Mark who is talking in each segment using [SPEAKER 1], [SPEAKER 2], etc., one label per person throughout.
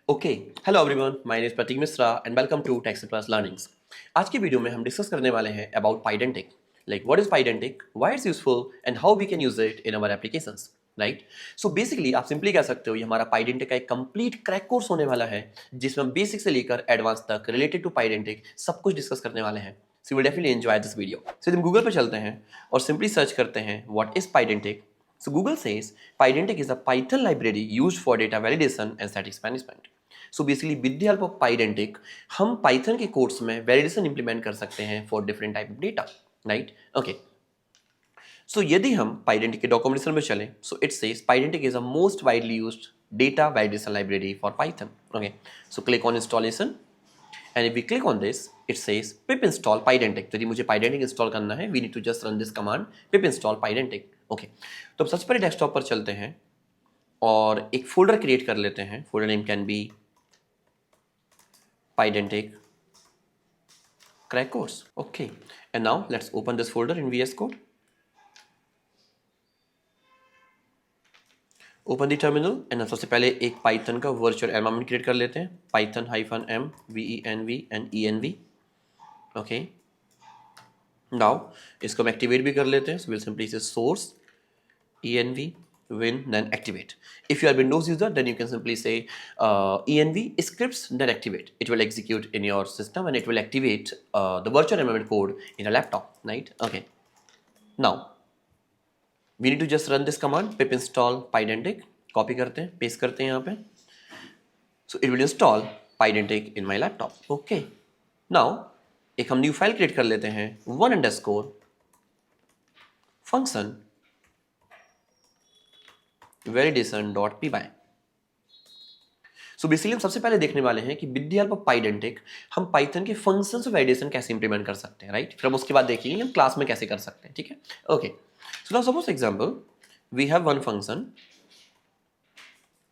[SPEAKER 1] Okay, hello everyone, my name is Prateek Mishra and welcome to text plus learnings. आज की video में हम discuss करने वाले हैं about Pydantic, like what is Pydantic, why it's useful and how we can use it in our applications, right. So basically आप simply कह सकते हो ये हमारा पाइडेंटिक का एक कंप्लीट क्रैक कोर्स होने वाला है, जिसमें हम बेसिक से लेकर एडवांस तक रिलेटेड टू पाइडेंटिक सब कुछ डिस्कस करने वाले हैं। So you will definitely enjoy this video. So हम गूगल पर चलते हैं और सिंपली सर्च करते हैं what is Pydantic. So Google says Pydantic is a Python library used for data validation and statistics management. So basically with the help of Pydantic हम Python के codes में validation implement कर सकते हैं for different type of data, right? Okay. So यदि हम Pydantic के documentation में चलें, so it says Pydantic is a most widely used data validation library for Python. Okay. So click on installation and if we click on this, it says pip install Pydantic. तो यदि मुझे Pydantic install करना है, we need to just run this command pip install Pydantic. Okay, तो अब सबसे पहले desktop पर चलते हैं और एक फोल्डर क्रिएट कर लेते हैं। Folder name can B Pydantic crack course. Okay, and now let's open this folder in VS Code. Open the terminal and सबसे पहले एक पाइथन का वर्चुअल एनवायरनमेंट क्रिएट कर लेते हैं। Python -m venv and env. Okay, now इसको हम activate भी कर लेते हैं। सो विल सिंपली से source env win then activate. If you are Windows user, then you can simply say env scripts then activate. It will execute in your system and it will activate the virtual environment code in a laptop, right? Okay, now we need to just run this command pip install Pydantic. Copy करते हैं, paste करते हैं यहाँ पे। So it will install Pydantic in my laptop. Okay, now एक हम new file create कर लेते हैं, one underscore function validation.py. So basically हम सबसे पहले देखने वाले हैं कि विद द हेल्प ऑफ पाइडेंटिक हम पाइथन के फंक्शंस ऑफ वैलिडेशन कैसे इंप्लीमेंट कर सकते हैं, राइट। फिर हम उसके बाद देखेंगे हम क्लास में कैसे कर सकते हैं, ठीक है। Okay, so now suppose example we have one function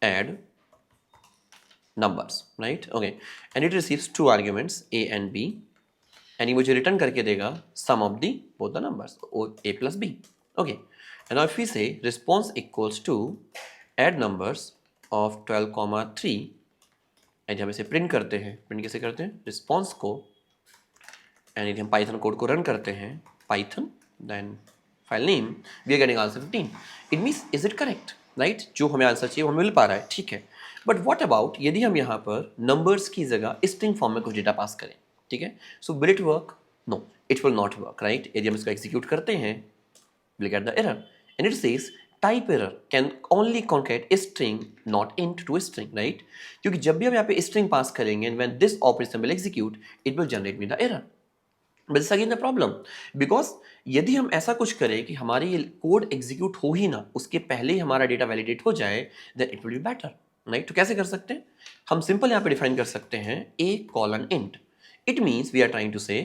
[SPEAKER 1] add numbers, right. Okay, and it receives two arguments a and b and ये मुझे रिटर्न करके देगा sum of the both the numbers a plus b. Okay, and now if we say response equals to add numbers of 12,3 and हम इसे print करते हैं। Print कैसे करते हैं, रिस्पॉन्स को, एंड यदि हम पाइथन कोड को रन करते हैं, python then file name, we are getting answer 15. It means is it correct, right. जो हमें आंसर चाहिए वो हमें मिल पा रहा है, ठीक है। बट व्हाट अबाउट यदि हम यहाँ पर नंबर्स की जगह स्ट्रिंग फॉर्म में कुछ डेटा पास करें, ठीक है। So will it work? No, it will not work, right. यदि हम इसको एग्जीक्यूट करते हैं, we'll get the error and it says type error can only concat a string not int to a string, right? क्योंकि जब भी हम यहाँ पे string पास करेंगे and when this operation will execute it will generate me the error. But this again the problem because यदि हम ऐसा कुछ करें कि हमारी ये कोड एग्जीक्यूट हो ही ना, उसके पहले ही हमारा डेटा वैलिडेट हो जाए, then it will be better, right? तो कैसे कर सकते हैं हम? सिंपल यहाँ पे डिफाइन कर सकते हैं a:int. It means we are trying to say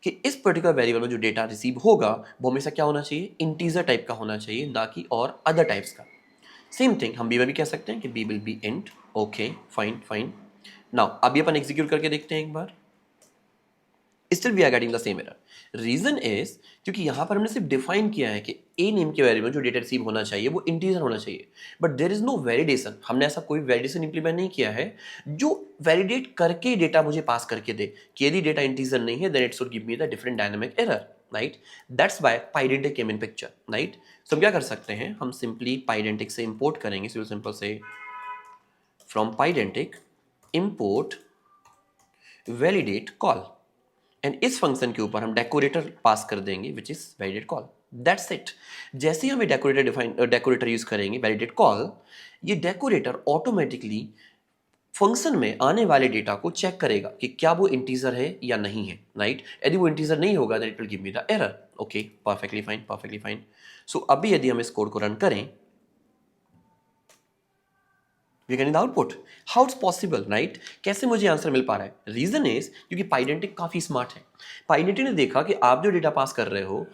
[SPEAKER 1] कि इस पर्टिकुलर वेरिएबल में जो डेटा रिसीव होगा वो हमेशा क्या होना चाहिए, इंटीजर टाइप का होना चाहिए, ना कि और अदर टाइप्स का। सेम थिंग हम बी में भी कह सकते हैं कि b will be int. Okay, fine fine. Now अभी अपन एग्जीक्यूट करके देखते हैं एक बार। Still we are getting the same error. Reason is क्योंकि यहाँ पर हमने सिर्फ डिफाइन किया है कि ए नेम के वेरिएबल जो डेटा रिसीव होना चाहिए वो इंटीजर होना चाहिए, but there is no validation. हमने ऐसा कोई वैलिडेशन इंप्लीमेंट नहीं किया है जो वैलिडेट करके डेटा मुझे पास करके दे कि यदि डेटा इंटीजर नहीं है then it should give me the different dynamic error, right. That's why Pydantic came in picture, right. So हम क्या कर सकते हैं, हम सिंपली पाइडेंटिक से इंपोर्ट करेंगे। सो सिंपल से from Pydantic import validate call and इस फंक्शन के ऊपर हम डेकोरेटर पास कर देंगे which is validate call. That's it. जैसे ही हम डेकोरेटर यूज करेंगे वैलिडेट कॉल, ये डेकोरेटर ऑटोमेटिकली फंक्शन में आने वाले डेटा को चेक करेगा कि क्या वो इंटीजर है या नहीं है, राइट। यदि वो इंटीजर नहीं होगा then it will give me the error. Okay, perfectly fine, perfectly fine. So अभी यदि हम इस कोड को रन करें, we getting the output. How it's possible, right. कैसे मुझे आंसर मिल पा रहा है? रीजन इज क्योंकि पाइडेंटिक काफी स्मार्ट है। पाइडेंटिक ने देखा कि आप जो डेटा पास कर रहे हो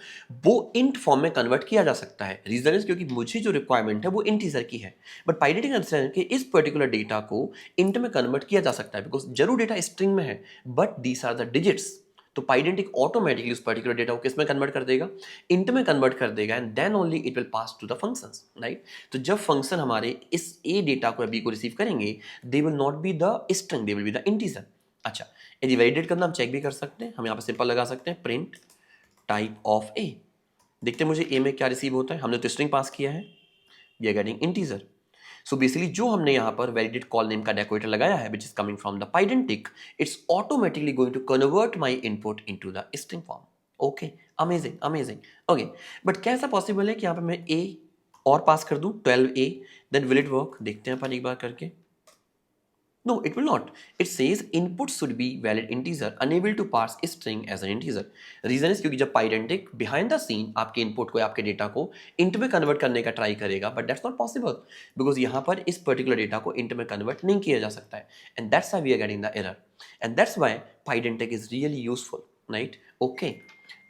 [SPEAKER 1] वो इंट फॉर्म में कन्वर्ट किया जा सकता है। रीजन इज क्योंकि मुझे जो रिक्वायरमेंट है वो इंटीजर की है, बट पाइडेंटिक ने अंडरस्टैंड कि इस पर्टिकुलर डेटा को इंट में कन्वर्ट किया जा सकता है बिकॉज जरूर डेटा स्ट्रिंग में है but these are the digits. तो पाइडेंटिक ऑटोमेटिकली उस पर्टिकुलर डेटा को किस में कन्वर्ट कर देगा, इंट में कन्वर्ट कर देगा, and then only it will pass to the functions, right. तो जब फंक्शन हमारे इस ए डेटा को बी को रिसीव करेंगे, they will not be the string, they will be the integer. अच्छा, यदि वैलिडेट करना हम चेक भी कर सकते हैं, हम यहाँ पे सिंपल लगा सकते हैं प्रिंट टाइप ऑफ ए। देखते हैं मुझे ए में क्या रिसीव होता है, हमने तो स्ट्रिंग पास किया है, we are getting integer. So basically जो हमने यहाँ पर वैलिडेट कॉल नेम का डेकोरेटर लगाया है which is coming from the Pydantic, it's automatically going to convert my input into the string form. Okay, amazing amazing. Okay, but क्या ऐसा possible है कि यहाँ पे मैं ए और पास कर दूं 12a, then will it work? देखते हैं अपन एक बार करके। No, it will not. It says input should be valid integer, unable to parse string as an integer. Reason is क्योंकि जब पाइडेंटिक behind the scene आपके इनपुट को, आपके डेटा को इंट में कन्वर्ट करने का ट्राई करेगा, but that's not possible because यहाँ पर इस पर्टिकुलर डेटा को इंट में कन्वर्ट नहीं किया जा सकता है, and that's why we are getting the error, and that's why Pydantic is really useful, right. Okay,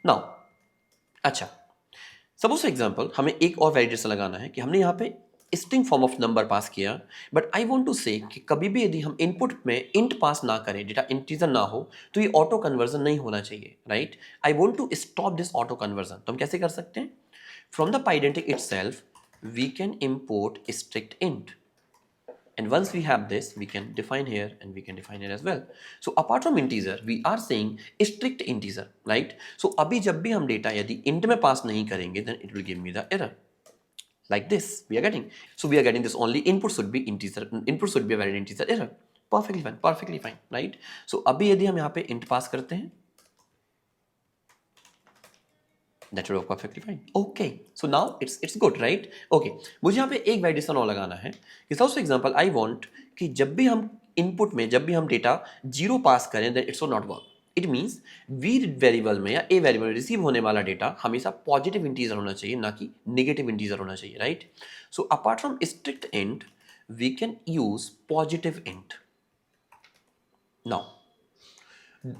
[SPEAKER 1] now अच्छा, सपोज फॉर एग्जाम्पल हमें एक और वैलिडेशन लगाना है कि हमने यहाँ पे स्ट्रिंग फॉर्म ऑफ नंबर पास किया, but I want to say कि कभी भी यदि हम इनपुट में इंट पास ना करें, डेटा इंटीजर ना हो, तो ये ऑटो कन्वर्जन नहीं होना चाहिए, right. I want to stop this auto conversion. तो हम कैसे कर सकते हैं? From the Pydantic itself we can import strict int, and once we have this we can define here and we can define here as well. So apart from integer we are saying strict integer, right? So abhi jab bhi hum data yadi int mein pass nahi karenge, then it will give me the error like this we are getting. So we are getting this only input should be integer, input should be a valid integer error. Perfectly fine, right? So abhi yadi hum yahan pe int pass karte hain, that will work perfectly fine. Okay, so now it's good, right? Okay, मुझे यहाँ पे एक validation और लगाना है कि for example I want कि जब भी हम इनपुट में, जब भी हम डेटा जीरो पास करें, then it's not work. It means we variable में या ए वेरिएबल में रिसीव होने वाला डेटा हमेशा पॉजिटिव इंटीजर होना चाहिए, ना कि नेगेटिव इंटीजर होना चाहिए, right. So apart from strict int we can use positive int. Now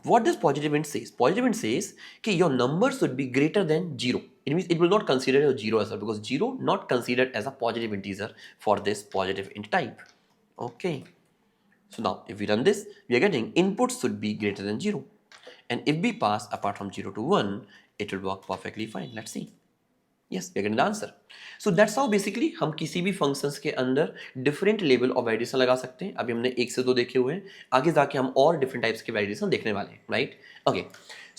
[SPEAKER 1] what does positive int says? Positive int says कि your number should be greater than 0. It means it will not consider your 0 as well, because 0 not considered as a positive integer for this positive int type. Okay, so now if we run this, we are getting input should be greater than 0, and if we pass apart from 0 to 1, it will work perfectly fine. Let's see. Yes, we are getting the answer. So that's how basically हम किसी भी functions के अंदर different level of validation लगा सकते हैं। अभी हमने 1 से 2 देखे हुए हैं, आगे जाके हम और different types के validation देखने वाले हैं, right? Okay.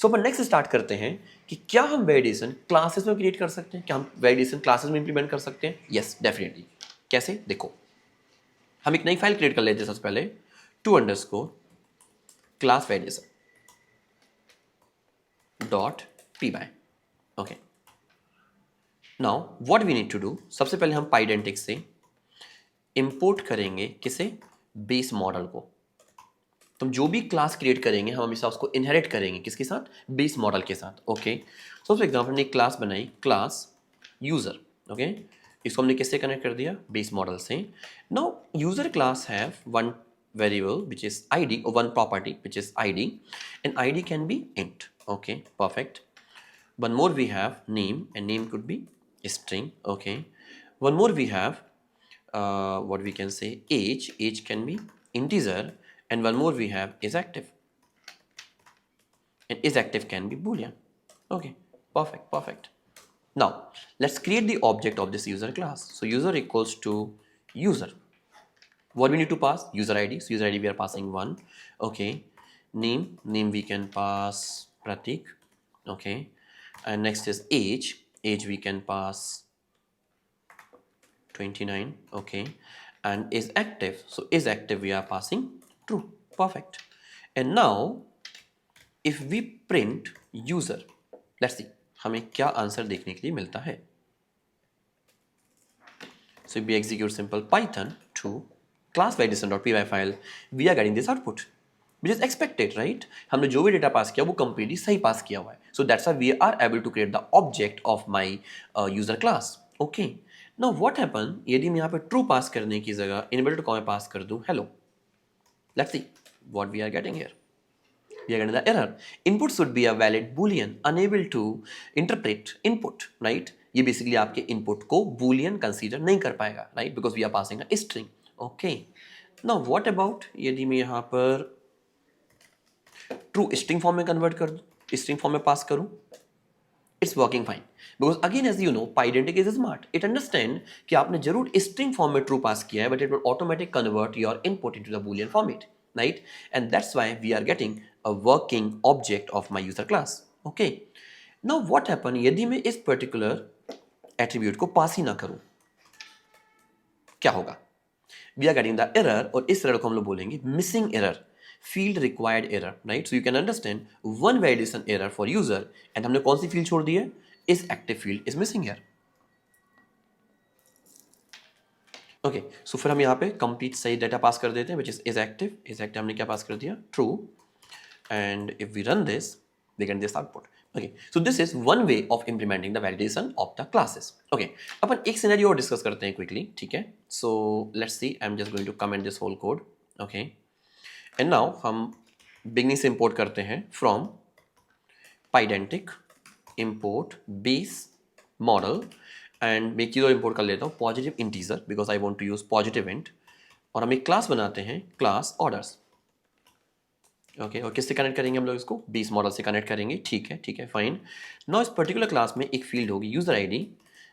[SPEAKER 1] So अपन next start करते हैं कि क्या हम validation classes में create कर सकते हैं? क्या हम validation classes में implement कर सकते हैं? Yes, definitely. कैसे? देखो, हम एक नई फाइल create कर लेते हैं सबसे पहले, to_class validation .py. Okay. Now what we need to do, सबसे पहले हम पाइडेंटिक से इंपोर्ट करेंगे किसे? बेस मॉडल को। तो जो भी क्लास क्रिएट करेंगे हम हमेशा उसको इनहेरिट करेंगे किसके साथ? बेस मॉडल के साथ। ओके, सो फॉर एग्जांपल हमने एक क्लास बनाई, क्लास यूजर। ओके, इसको हमने किससे कनेक्ट कर दिया? बेस मॉडल से। Now user class have one variable which is id, or one property which is id, and id can be int. Okay, perfect. One more we have name, and name could be string. Okay, one more we have what we can say age. Age can be integer, and one more we have is active, and is active can be boolean. Okay, perfect. Now let's create the object of this user class. So user equals to user. What we need to pass? User id. So user id we are passing 1. Okay, name we can pass Pratik. Okay, and next is age we can pass 29. Okay, and is active, so is active we are passing true. Perfect. And now if we print user, let's see हमें क्या answer देखने के लिए मिलता है। So if we execute simple python to class validation.py file, we are getting this output which is expected, right? हमने जो भी डेटा पास किया वो completely सही पास किया हुआ है। So that's why we are able to create the object of my user class. Okay. Now what happen यदि मैं यहाँ पे true पास करने की जगह inverted comma पास कर दूँ hello? Let's see what we are getting here. We are getting the error. Input should be a valid boolean, unable to interpret input, right? ये basically आपके input को boolean consider नहीं कर पाएगा, right? Because we are passing a string. Okay. Now what about यदि मैं यहाँ पर ट्रू स्ट्रिंग फॉर्म में कन्वर्ट कर दूं? स्ट्रिंग फॉर्म में पास करूं, it's working fine because again as you know Pydantic is smart, it understand कि आपने जरूर स्ट्रिंग फॉर्म में ट्रू पास किया है but it will automatic convert your input into the Boolean format, right? And that's why we are getting a working object of my user class. Okay, now what happen यदि मैं इस particular attribute को पास ही ना करूं, क्या होगा? We are getting the error, और इस एरर को हम लोग बोलेंगे missing error, field required error, right? So you can understand one validation error for user, and हमने कौन सी फील्ड छोड़ दी है? इस active field is missing here. Okay, so फिर हम यहाँ पे कंप्लीट सही डेटा पास कर देते हैं which is active. Is active हमने क्या पास कर दिया? True. And if we run this we get this output. Okay, so this is one way of implementing the validation of the classes. Okay, अपन एक scenario और डिस्कस करते हैं quickly, ठीक है? So let's see, I am just going to comment this whole code. Okay, and now हम beginning से import करते हैं from Pydantic import base model, and मैं एक चीज़ और इंपोर्ट कर लेता हूँ, positive integer, because I want to use positive int. और हम एक क्लास बनाते हैं, क्लास ऑर्डर्स. ओके, और किससे कनेक्ट करेंगे हम लोग इसको? बेस मॉडल से कनेक्ट करेंगे. ठीक है, ठीक है, फाइन. नाउ इस पर्टिकुलर क्लास में एक फील्ड होगी यूजर आईडी,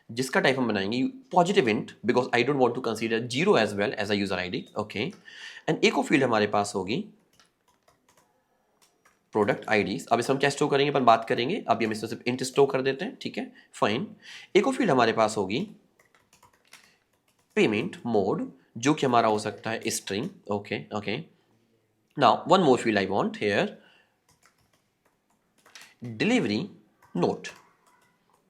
[SPEAKER 1] जिसका टाइप हम बनाएंगे positive int, because I don't want to consider zero as well as a user ID. Okay, and एक और फील्ड हमारे पास होगी प्रोडक्ट आईडीज. अब इसे हम क्या स्टोर करेंगे, अपन बात करेंगे. अभी हम इसमें सिर्फ इंट स्टोर कर देते हैं, ठीक है, फाइन. एक और फील्ड हमारे पास होगी पेमेंट मोड, जो कि हमारा हो सकता है string. Okay, okay. Now, one more field I want here, delivery note,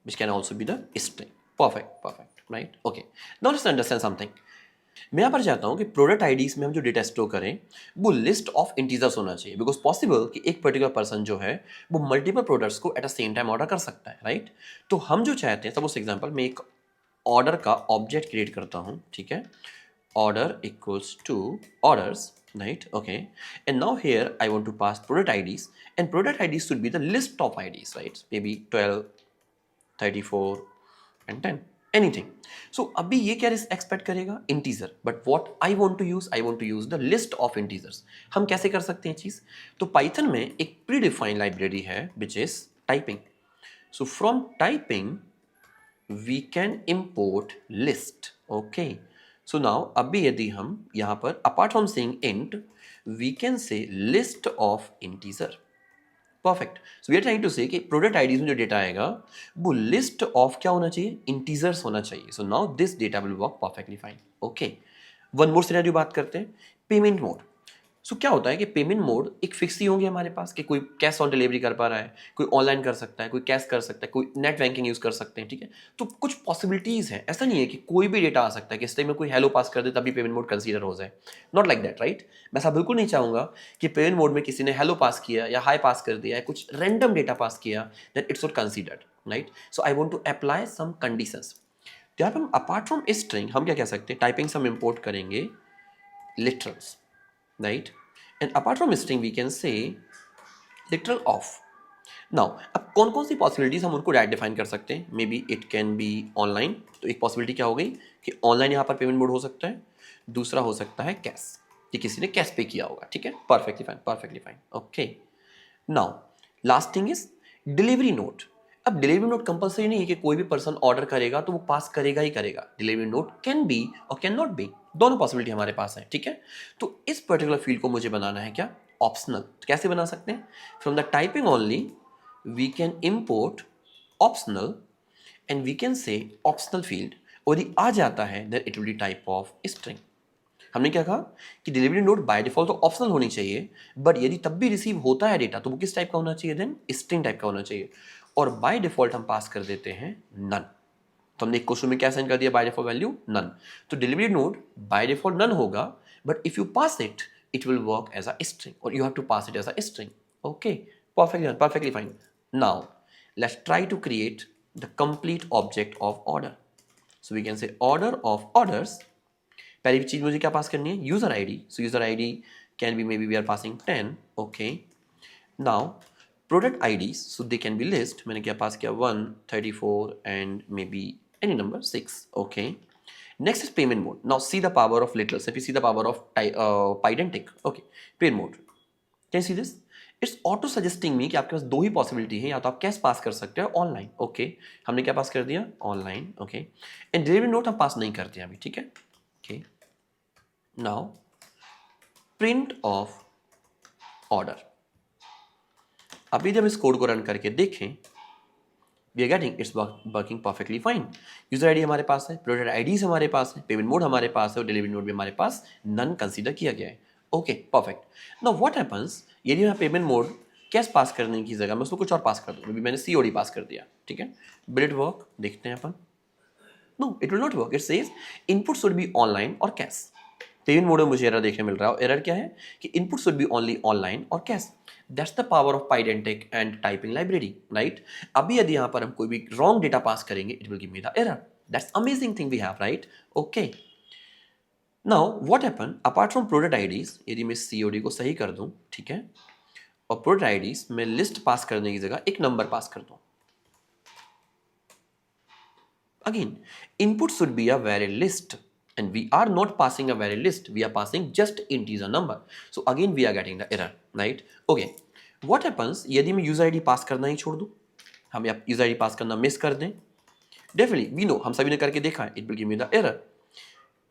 [SPEAKER 1] which can also be the string. Perfect, perfect, right? Okay. Now let's understand something. मैं यहाँ पर चाहता हूँ कि प्रोडक्ट आईडीज में हम जो डेटा स्टोर करें वो लिस्ट ऑफ इंटीजर्स होना चाहिए, बिकॉज पॉसिबल कि एक पर्टिकुलर पर्सन जो है वो मल्टीपल प्रोडक्ट्स को at a same time order कर सकता है, राइट? तो हम जो चाहते हैं, सपोज एग्जांपल मैं एक ऑर्डर का ऑब्जेक्ट क्रिएट करता हूँ, ठीक है? Order equals to orders, right? Okay, and now here I want to pass product IDs, and product IDs should be the list of IDs, right? Maybe 12, 34 and 10, anything. So अभी ये क्या expect करेगा? Integer. But what I want to use, I want to use the list of integers. हम कैसे कर सकते हैं चीज? तो पाइथन में एक प्री डिफाइंड लाइब्रेरी है which is typing. So from typing we can import list. Okay, so now अभी यदि हम यहाँ पर apart from saying int we can say list of integer. Perfect. So we are trying to say कि product IDs में जो data आएगा वो लिस्ट ऑफ क्या होना चाहिए? इंटीजर्स होना चाहिए. So now this data will work perfectly fine. Okay, one more scenario बात करते हैं, पेमेंट मोड. सो क्या होता है कि पेमेंट मोड एक फिक्स ही होंगे हमारे पास, कि कोई कैश ऑन डिलीवरी कर पा रहा है, कोई ऑनलाइन कर सकता है, कोई कैश कर सकता है, कोई नेट बैंकिंग यूज कर सकते हैं, ठीक है? तो कुछ पॉसिबिलिटीज हैं. ऐसा नहीं है कि कोई भी डेटा आ सकता है कि इस टाइम में कोई हेलो पास कर दे तभी पेमेंट मोड कंसीडर हो जाए. Not like that, right? मैं ऐसा बिल्कुल नहीं चाहूंगा कि पेमेंट मोड में किसी ने हेलो पास किया या हाई पास कर दिया या कुछ रैंडम डेटा पास किया, that it's not considered, right? So I want to apply some conditions. तो यहाँ पर हम अपार्ट फ्रॉम स्ट्रिंग हम क्या कह सकते हैं? टाइपिंग से हम इंपोर्ट करेंगे literals, right? And apart from string we can say literal of. Now अब कौन कौन सी पॉसिबिलिटीज हम उनको डायरेक्ट डिफाइन कर सकते हैं? May be it can be online. तो एक पॉसिबिलिटी क्या हो गई कि ऑनलाइन यहाँ पर पेमेंट मोड हो सकता है. दूसरा हो सकता है कैश, कि किसी ने कैश पे किया होगा, ठीक है? Perfectly fine, perfectly fine. Okay, now last thing is delivery note. अब डिलीवरी नोट कंपलसरी नहीं है कि कोई भी पर्सन ऑर्डर करेगा तो वो पास करेगा ही करेगा. डिलीवरी नोट कैन बी और कैन नॉट बी, दोनों पॉसिबिलिटी हमारे पास है, ठीक है? तो इस पर्टिकुलर फील्ड को मुझे बनाना है क्या? ऑप्शनल. तो कैसे बना सकते हैं? From the typing only we can import optional and we can say optional field, और ये आ जाता है then it will be type of string. हमने क्या कहा कि डिलीवरी नोट बाय डिफॉल्ट तो ऑप्शनल होनी चाहिए, बट यदि तब भी रिसीव होता है डेटा तो वो किस टाइप का होना चाहिए? देन स्ट्रिंग टाइप का होना चाहिए. और बाय डिफॉल्ट हम पास कर देते हैं नन. तो हमने एक क्वेश्चन में क्या साइन कर दिया? By default value none. तो delivery note by default none होगा, but if you pass it it will work as a string, और you have to pass it as a string. Okay, perfectly fine. Now let's try to create the complete object of order. So we can say order of orders. पहली चीज मुझे क्या pass करनी है? User ID. So user ID can be, may B we are passing 10. Okay, now product IDs, so they can be list. मैंने क्या pass किया? 1, 34 and may be any number 6. Okay, next is payment mode. Now see the power of literals, if you see the power of pydantic. Okay, payment mode, can you see this? It's auto suggesting me कि आपके पास दो ही possibility है, या तो आप cash पास कर सकते हो ऑनलाइन, ओके हमने क्या पास कर दिया online, okay and delivery note हम पास नहीं करते अभी, ठीक है, okay now print of order. अभी जब इस कोड को रन करके देखें, we are getting it's working perfectly fine. User ID हमारे पास है, प्रोडक्ट आईडीज हमारे पास है, पेमेंट मोड हमारे पास है और डिलीवरी मोड भी हमारे पास नन कंसीडर किया गया है, okay perfect. Now what happens यदि मैं पेमेंट मोड कैश पास करने की जगह मैं उसको कुछ और पास कर दूँ, मैंने सीओडी पास कर दिया, ठीक है, विल इट वर्क? देखते हैं अपन। No it will not work, it says input should be online और कैश। पेमेंट मोड में मुझे एरर देखने मिल रहा है, एरर क्या है कि input should be only online और cash. That's the power of Pydantic and typing library, right. अभी यदि यहाँ पर हम कोई भी रॉन्ग डेटा पास करेंगे, it will give me the error. That's amazing thing we have, right, okay. Now what happen apart from product IDs, यदि मैं सीओडी को सही कर दूं, ठीक है, और प्रोडक्ट आईडीज में लिस्ट पास करने की जगह एक नंबर पास कर दूं, again input should be a varied list and we are not passing a varied list, we are passing just integer number, so again we are getting the error, right, okay। what happens यदि मैं user ID पास करना ही छोड़ दूं, हम user ID पास करना miss कर दें, definitely we know, हम सभी ने करके देखा है, it will give me the error.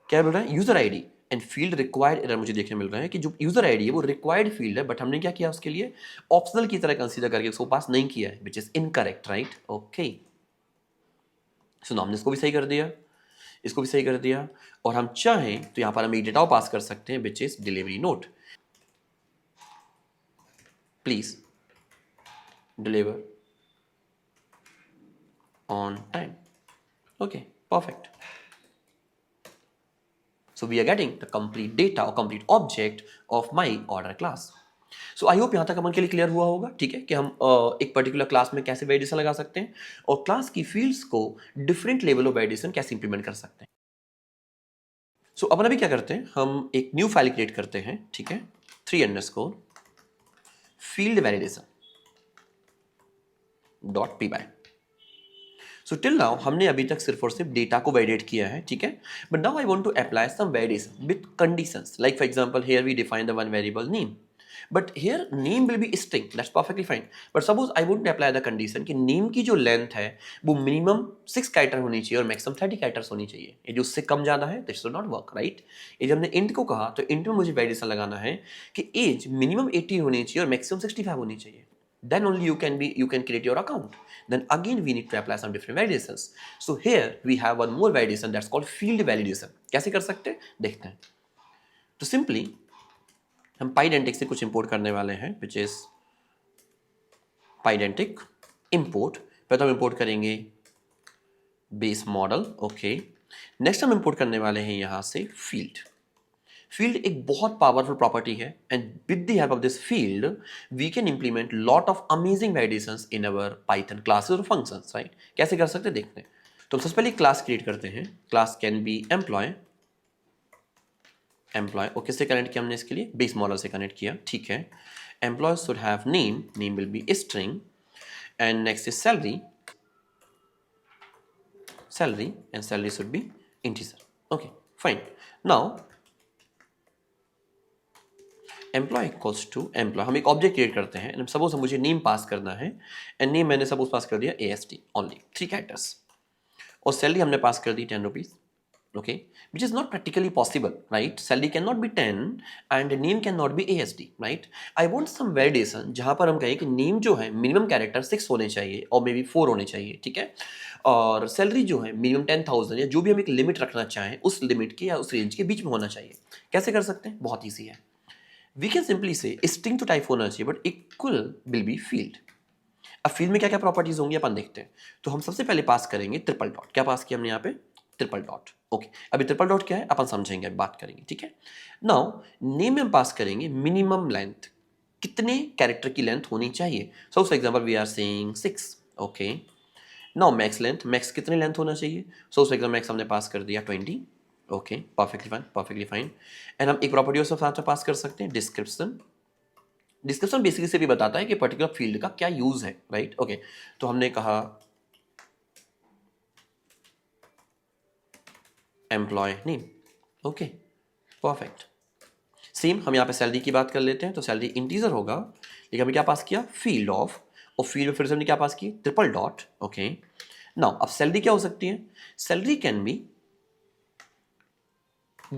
[SPEAKER 1] क्या बोल रहा है, user ID and field required, error मुझे देखने मिल रहा है कि जो यूजर आईडी है वो रिक्वायर्ड फील्ड है, बट हमने क्या किया उसके लिए ऑप्शनल की तरह कंसीडर करके उसको पास नहीं किया है, which is incorrect, right, okay. So हमने इसको भी सही कर दिया, इसको भी सही कर दिया, और हम चाहें तो यहां पर हम एक डेटा पास कर सकते हैं which is delivery note, please deliver on time, okay perfect. So we are getting the complete data और complete object of my order class. So I hope यहां तक अपन के लिए क्लियर हुआ होगा, ठीक है, कि हम एक पर्टिकुलर क्लास में कैसे वैलिडेशन लगा सकते हैं और क्लास की फील्ड्स को डिफरेंट लेवल ऑफ वैलिडेशन कैसे इंप्लीमेंट कर सकते हैं। सो अपन अभी क्या करते हैं, हम एक न्यू फाइल क्रिएट करते हैं, ठीक है, 3_ field validation .py। So till now हमने अभी तक सिर्फ और सिर्फ डेटा को वैलिडेट किया है, ठीक है, but now I want to apply some validation with conditions, like for example here we define the one variable name, but here name will be string, that's perfectly fine, but suppose I want to apply the condition कि name की जो length है वो minimum 6 character होनी चाहिए और maximum 30 characters होनी चाहिए, यदि उससे कम ज्यादा है this will not work, right. यदि हमने इंट को कहा तो इंट में मुझे वैलिडेशन लगाना है कि एज मिनिमम 18 होनी चाहिए और मैक्सिमम 65 होनी चाहिए, then only you can create your account, then again we need to apply some different validations। so here we have one more validation that's called field validation। कैसे कर सकते हैं देखते हैं। तो सिंपली हम pydantic से कुछ इंपोर्ट करने वाले हैं which is pydantic import। पहले तो हम इंपोर्ट करेंगे बेस मॉडल, ओके, नेक्स्ट हम इंपोर्ट करने वाले हैं यहां से फील्ड। फील्ड एक बहुत पावरफुल प्रॉपर्टी है and with the help of this field we can implement lot of amazing validations in our Python classes और फंक्शंस, राइट। कैसे कर सकते हैं देखते हैं। तो सबसे पहले क्लास क्रिएट करते हैं, class can be employ, employ और किससे कनेक्ट किया हमने इसके लिए, बेस मॉडल से कनेक्ट किया, ठीक है। Employ should have name, name will be string and next is salary, salary and salary should be integer, okay fine. Now employ equals to employ, हम एक ऑब्जेक्ट क्रिएट करते हैं एंड सपोज मुझे name pass करना है and name मैंने suppose pass कर दिया AST ओनली 3 कैरेक्टर्स, और सैलरी हमने पास कर दी 10 rupees, okay, which is not practically possible, right. Salary can not be 10 and name can not be AST, right. I want some validation जहां पर हम कहें कि नेम जो है मिनिमम कैरेक्टर 6 होने चाहिए और मे बी 4 होने चाहिए, ठीक है, और सैलरी जो है मिनिमम 10,000 या जो भी हम एक लिमिट रखना चाहें उस लिमिट के या उस रेंज के बीच में होना चाहिए। कैसे कर सकते हैं, बहुत ईजी है। We can simply say string तो टाइप होना चाहिए but equal will be field. अब फील्ड में क्या क्या प्रॉपर्टीज होंगी अपन देखते हैं। तो हम सबसे पहले पास करेंगे ट्रिपल डॉट, क्या पास किया हमने यहाँ पे, ट्रिपल डॉट, ओके। अभी ट्रिपल डॉट क्या है अपन समझेंगे, अभी बात करेंगे, ठीक है। नाउ नेम में हम पास करेंगे मिनिमम लेंथ, कितने कैरेक्टर की लेंथ होनी चाहिए। So for example we are saying 6, okay. Now max length, max कितने लेंथ होना चाहिए। सो फॉर एग्जाम्पल मैक्स हमने पास कर दिया 20, okay perfectly fine, perfectly fine. And हम एक प्रॉपर्टी उसके साथ में पास कर सकते हैं डिस्क्रिप्शन। डिस्क्रिप्शन बेसिकली से भी बताता है कि पर्टिकुलर फील्ड का क्या यूज है, राइट, ओके। तो हमने कहा employ name, okay perfect. Same हम यहाँ पे सैलरी की बात कर लेते हैं, तो सैलरी इंटीजर होगा, लेकिन हमने क्या पास किया, फील्ड ऑफ, और फील्ड में फिर से हमने क्या पास की, ट्रिपल डॉट। ओके, नाउ अब सैलरी क्या हो सकती है, salary can be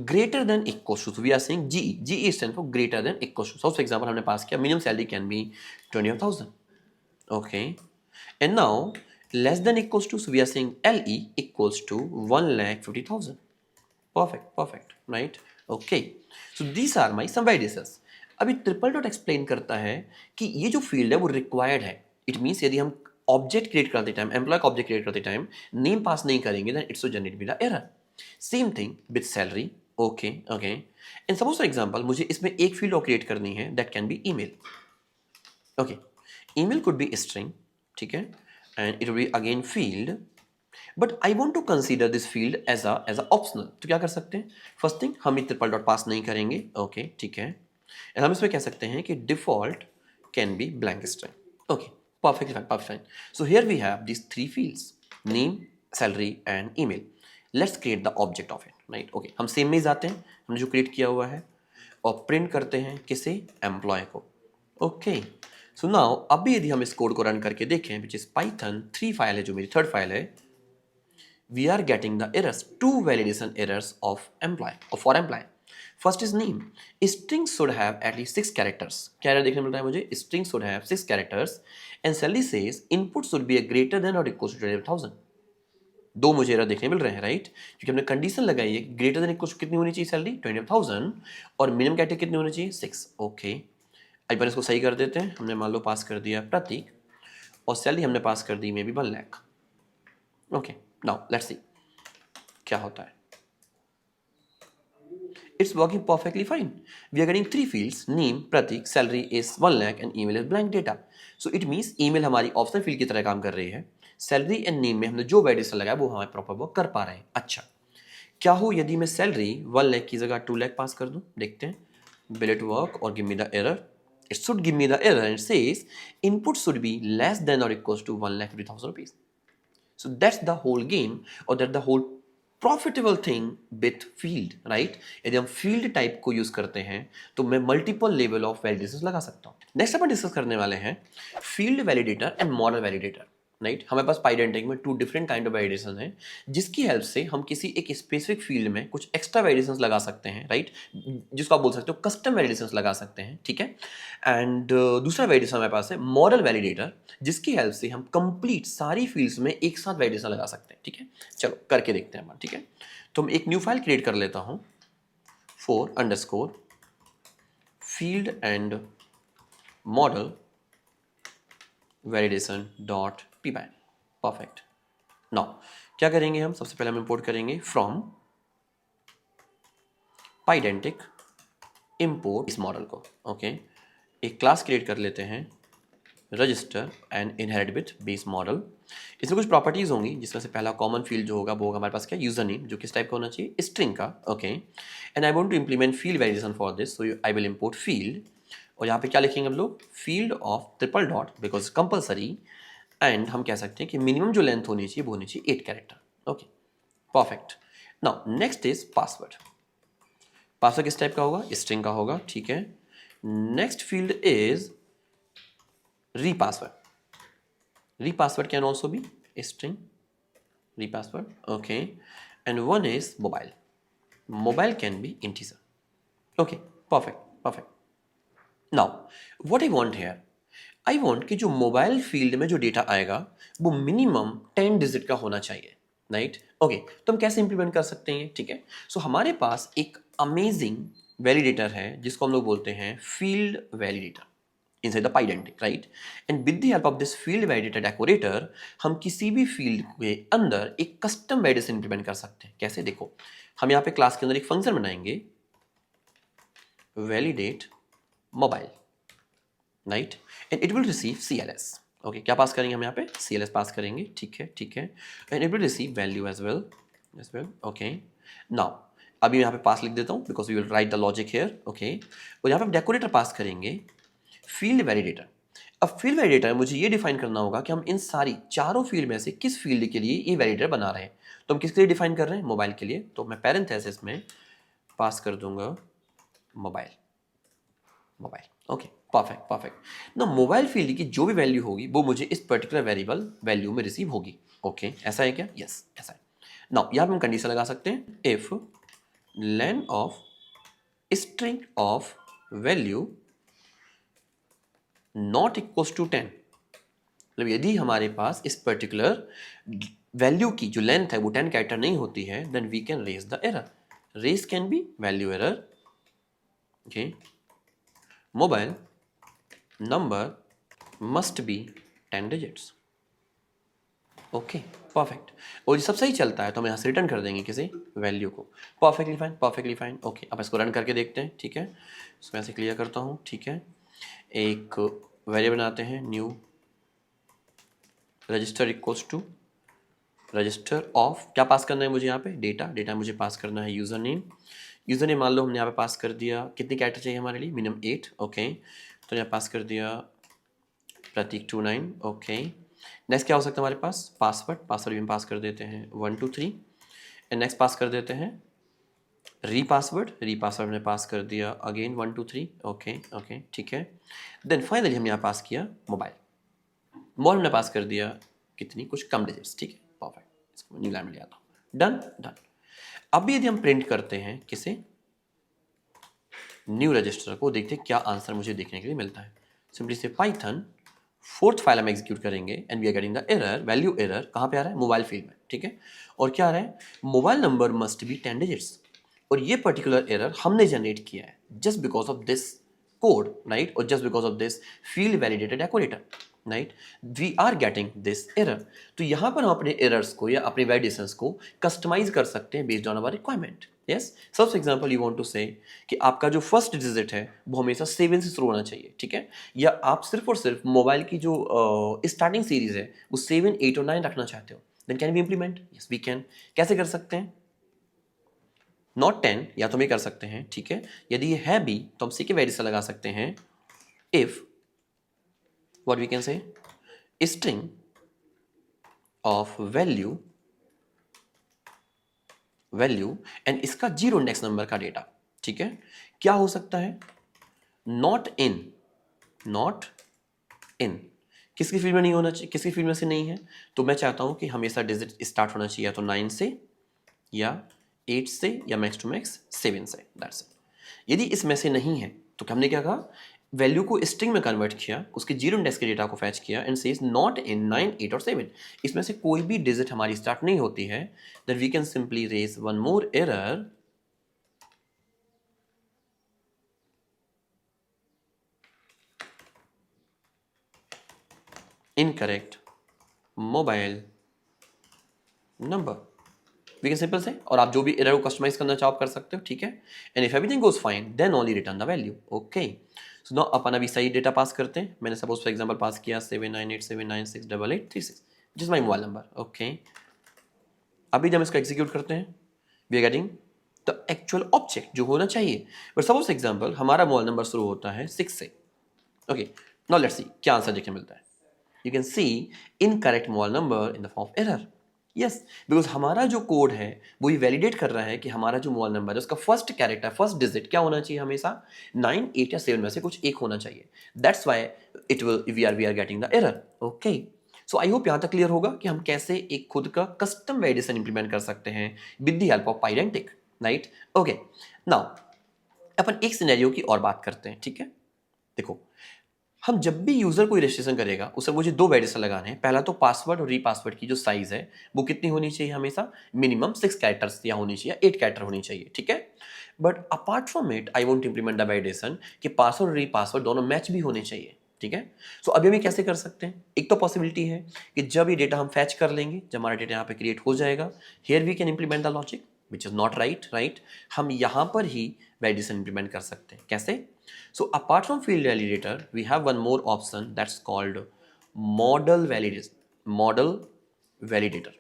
[SPEAKER 1] greater than equals to, so we are saying GE stands for greater than equals to. So for example हमने पास किया minimum salary can be 25,000. Okay, and now less than equals to, so we are saying LE equals to 1,50,000. Perfect, right? Okay, so these are my some variables. अभी triple dot explain करता है कि ये जो field है वो required है। It means यदि हम ऑब्जेक्ट क्रिएट करते टाइम, एम्प्लॉय का ऑब्जेक्ट क्रिएट करते टाइम नेम पास नहीं करेंगे, then it's generate with the error. Same thing with salary. Okay, and suppose for example मुझे इसमें एक फील्ड और क्रिएट करनी है, that can be email. Okay, email could be string, ठीक है, and it will be again field, but I want to consider this field as a optional. तो क्या कर सकते हैं, फर्स्ट थिंग हम ट्रिपल डॉट पास नहीं करेंगे। ओके, ठीक है, हम इसमें कह सकते हैं कि default can be blank string. Okay, perfect fine. So here we have these three fields, name, salary and email. Let's create the object of it, right? Okay, हम सेम में जाते हैं, हमने जो क्रिएट किया हुआ है, और प्रिंट करते हैं किसे, एम्प्लॉय को। ओके, सो नाउ अभी यदि हम इस कोड को रन करके देखें, विच इज पाइथन 3 फाइल है, जो मेरी थर्ड फाइल है, we are getting the errors, two validation errors of employee or for employee. First is name. String should have at least 6 characters. क्या error देखने मिल रहा है मुझे, string should have 6 characters and salary says input should be a greater than or equal to 25,000. दो मुझे error देखने मिल रहे हैं, राइट, क्योंकि हमने कंडीशन लगाई है ग्रेटर देन इक्वल कितनी होनी चाहिए सैलरी 25,000 और मिनिमम कैटेगरी कितनी होनी चाहिए 6। ओके, एक बार इसको सही कर देते हैं। हमने मान लो पास कर दिया प्रतीक और सैलरी हमने पास कर दी maybe 1 lakh. Okay, now let's see क्या होता है। It's working perfectly fine. We are getting 3 fields, name, Pratik, salary is 1 lakh and email is blank data. So it means email हमारी ऑप्शनल फील्ड की तरह काम कर रही है। सैलरी एंड नेम में हमने जो वैल्यूएशन लगाया वो हमारे प्रॉपर वर्क कर पा रहे हैं। अच्छा, क्या हो यदि मैं सैलरी 1 लाख की जगह 2 लाख पास कर दूं, देखते हैं। Will it work or give me the error? It should give me the error and says input should be less than or equals to 1,50,000 rupees. So that's the whole game or that's the whole profitable thing with field, right. यदि हम field type को use करते हैं तो मैं multiple level of validation लगा सकता हूँ। नेक्स्ट अपन डिस्कस करने वाले हैं field validator and model validator, right. हमारे पास पाइडेंटिक में 2 डिफरेंट काइंड ऑफ वैलिडेशन है, जिसकी हेल्प से हम किसी एक स्पेसिफिक फील्ड में कुछ एक्स्ट्रा वैलिडेशंस लगा सकते हैं, राइट, जिसको आप बोल सकते हो कस्टम वैलिडेशंस लगा सकते हैं, ठीक है। एंड दूसरा वैलिडेशन हमारे पास है मॉडल वैलिडेटर, जिसकी हेल्प से हम कंप्लीट सारी फील्ड्स में एक साथ वैलिडेशन लगा सकते हैं, ठीक है। चलो करके देखते हैं, ठीक है। तो मैं एक न्यू फाइल क्रिएट कर लेता हूं, for_ field and model validation.py। Perfect. Now क्या करेंगे हम, सबसे पहले हम इंपोर्ट करेंगे फ्रॉम पाइडेंटिक इंपोर्ट इस मॉडल को। ओके, एक क्लास क्रिएट कर लेते हैं register and inherit with base model. इसमें कुछ प्रॉपर्टीज होंगी, जिसमें से पहला कॉमन फील्ड जो होगा वो होगा हमारे पास क्या, यूजर नेम, जो किस टाइप का होना चाहिए, स्ट्रिंग का। Okay, and I want to implement field validation for this, so I will import field, और यहाँ पे क्या लिखेंगे हम लोग, field of triple dot because compulsory, and हम कह सकते हैं कि मिनिमम जो लेंथ होनी चाहिए वो होनी चाहिए 8 character. Okay, perfect. Now next is password. Password किस टाइप का होगा, स्ट्रिंग का होगा, ठीक है। Next field is repassword. Repassword can also be a string, repassword, okay. And one is mobile. Mobile can be integer. Okay, perfect. Now, what I want here, I want कि जो mobile field में जो data आएगा वो minimum 10 digit का होना चाहिए, right. Okay, तो हम कैसे इंप्लीमेंट कर सकते हैं, ठीक है। सो हमारे पास एक अमेजिंग वैलिडेटर है जिसको हम लोग बोलते हैं field validator inside the pydantic, right? And with the help of this field validator decorator, हम किसी भी फील्ड के अंदर एक कस्टम वैलिडेशन इंप्लीमेंट कर सकते हैं। कैसे, देखो, हम यहाँ पे क्लास के अंदर एक फंक्शन बनाएंगे validate mobile, right? And it will receive CLS. Okay, क्या पास करेंगे हम यहाँ पे, CLS पास करेंगे, ठीक है। And it will receive value as well. Okay, now अभी यहाँ पे पास लिख देता हूँ because we will write the logic here, okay. और यहाँ पे डेकोरेटर पास करेंगे फील्ड वैलिडेटर। अब फील्ड वैलिडेटर मुझे ये डिफाइन करना होगा कि हम इन सारी चारों फील्ड में से किस फील्ड के लिए ये वैलिडेटर बना रहे हैं। तो हम किसके लिए डिफाइन कर रहे हैं, मोबाइल के लिए। तो मैं पैरेंथेसिस में पास कर दूंगा mobile, mobile. Okay, perfect perfect. ना मोबाइल फील्ड की जो भी वैल्यू होगी वो मुझे इस पर्टिकुलर वेरिएबल वैल्यू में रिसीव होगी। ओके, ऐसा है क्या? यस, ऐसा है। नाउ यहाँ पे हम कंडीशन लगा सकते हैं, if len of string of value not equals to 10, मतलब यदि हमारे पास इस पर्टिकुलर वैल्यू की जो लेंथ है वो 10 कैरेक्टर नहीं होती है, then we can raise the error. Raise can be value error. Okay, mobile number must be 10 digits. Okay, perfect. और ये सब सही चलता है तो हम यहाँ से रिटर्न कर देंगे किसी वैल्यू को। Perfectly fine, perfectly fine. Okay, अब इसको रन करके देखते हैं। ठीक है, इसको ऐसे क्लियर करता हूँ। ठीक है, एक वेरिएबल बनाते हैं, new register equals to register of, क्या पास करना है मुझे यहाँ पे? डेटा। डेटा मुझे पास करना है यूज़र नेम। यूज़र नेम मान लो हमने यहाँ पे पास कर दिया, कितनी कैरेक्टर चाहिए हमारे लिए? मिनिमम 8। ओके, तो यहाँ पास कर दिया प्रतीक 29। ओके, नेक्स्ट क्या हो सकता है हमारे पास? पासवर्ड। पासवर्ड भी हम पास कर देते हैं 1 2 3। एंड नेक्स्ट पास कर देते हैं री पासवर्ड। री पासवर्ड हमने पास कर दिया अगेन 1 2 3। ओके ओके, ठीक है। देन फाइनली हम यहाँ पास किया मोबाइल। मोबाइल हमने पास कर दिया कितनी? कुछ कम डिजिट्स। ठीक है, परफेक्ट। इसको न्यू लाइन में ले आता हूँ। Done done. अभी यदि हम प्रिंट करते हैं किसे? न्यू रजिस्टर को, देखते हैं क्या आंसर मुझे देखने के लिए मिलता है। सिंपली से पाइथन फोर्थ फाइल हम एग्जीक्यूट करेंगे and we are getting the error, value error. कहाँ पे आ रहा है? मोबाइल फील्ड में। ठीक है, और क्या आ रहा है? Mobile number must be 10 digits. और ये पर्टिकुलर एरर हमने जनरेट किया है just because of this code, right, और just because of this field validated decorator, right, we are getting this error. तो यहाँ पर हम अपने एरर्स को या अपने वैलिडेशंस को कस्टमाइज कर सकते हैं based on our requirement. Yes, for example you want to say कि आपका जो फर्स्ट डिजिट है वो हमेशा 7 से शुरू होना चाहिए। ठीक है, या आप सिर्फ और सिर्फ मोबाइल की जो स्टार्टिंग सीरीज है वो 7 8 और 9 रखना चाहते हो, then can we implement? Yes we can. कैसे कर सकते हैं? नॉट 10, या तो हम ये कर सकते हैं, ठीक है, यदि ये है बी तो हम सी के वैल्यू से लगा सकते हैं, if what we can say string of value and इसका 0 इंडेक्स नंबर का डेटा। ठीक है, क्या हो सकता है? नॉट इन किसकी फील्ड में नहीं होना चाहिए? किसकी फील्ड में से नहीं है? तो मैं चाहता हूं कि हमेशा डिजिट स्टार्ट होना चाहिए या तो 9 से या 8 से या मैक्स टू मैक्स 7 से, दैट्स इट। यदि इसमें से नहीं है तो हमने क्या कहा? वैल्यू को स्ट्रिंग में कन्वर्ट किया, उसके 0 इंडेक्स के डेटा को फैच किया एंड सेज नॉट इन 9 8 और 7। इसमें से कोई भी डिजिट हमारी स्टार्ट नहीं होती है, then we can simply raise one more error, incorrect mobile number. We can simple say, और आप जो भी एरर को कस्टमाइज करना चाहो आप कर सकते हो। ठीक है, and if everything goes fine then only return the value. Okay, so now अपन अभी सही डेटा पास करते हैं। मैंने सपोज फॉर एग्जांपल पास किया 7987968836, which is my mobile number. Okay, अभी जब इसको एग्जीक्यूट करते हैं we are getting the actual object जो होना चाहिए। बट सपोज एग्जांपल हमारा मोबाइल नंबर शुरू होता है 6 से। ओके, नाउ लेट्स सी क्या आंसर देखने मिलता है। You can see incorrect mobile number in the form of error. Yes, because हमारा जो कोड है वो ये वैलिडेट कर रहा है कि हमारा जो मोबाइल नंबर है उसका फर्स्ट कैरेक्टर, फर्स्ट डिजिट क्या होना चाहिए? हमेशा 9 8 या 7 में से कुछ एक होना चाहिए। That's why it will we are getting the error. Okay, so I hope यहाँ तक क्लियर होगा कि हम कैसे एक खुद का कस्टम वैलिडेशन इंप्लीमेंट कर सकते हैं with the help of Pydantic, right. Okay, now अपन एक सिनेरियो की और बात करते हैं। ठीक है, देखो, हम जब भी यूजर कोई रजिस्ट्रेशन करेगा उसे मुझे दो वैरिएबल लगाने हैं। पहला तो पासवर्ड और रीपासवर्ड की जो साइज है वो कितनी होनी चाहिए? हमेशा मिनिमम 6 कैरेक्टर्स या होनी चाहिए, 8 कैरेक्टर होनी चाहिए। ठीक है, but apart from it I want to implement the validation कि पासवर्ड और रीपासवर्ड दोनों मैच भी होने चाहिए। ठीक है, सो अभी हम कैसे कर सकते हैं? एक तो पॉसिबिलिटी है कि जब ये डेटा हम फैच कर लेंगे, जब हमारा डेटा यहाँ पे क्रिएट हो जाएगा, here we can implement the logic which is not right. हम यहाँ पर ही वैलिडेशन इंप्लीमेंट कर सकते हैं। कैसे? So apart from field validator, we have one more option that's called model validator.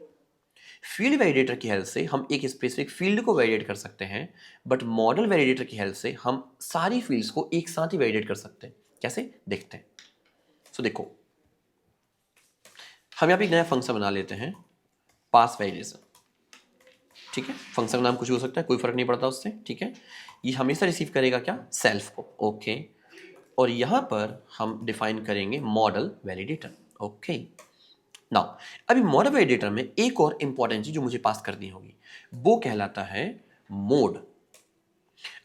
[SPEAKER 1] Field validator की हेल्प से हम एक स्पेसिफिक फील्ड को वैलिडेट कर सकते हैं, बट मॉडल वैलिडेटर की हेल्प से हम सारी फील्ड्स को एक साथ ही वैलिडेट कर सकते हैं। कैसे? देखते हैं। सो देखो, हम यहाँ पे एक नया फंक्शन बना लेते हैं, पास वैलिडेशन। ठीक है, फंक्शन का नाम कुछ हो सकता है, कोई फर्क नहीं पड़ता उससे। ठीक है, ये हमेशा रिसीव करेगा क्या? सेल्फ को। ओके, और यहां पर हम डिफाइन करेंगे मॉडल वैलिडेटर। ओके, नाउ अभी मॉडल वैलिडेटर में एक और इंपॉर्टेंट चीज जो मुझे पास करनी होगी, वो कहलाता है मोड।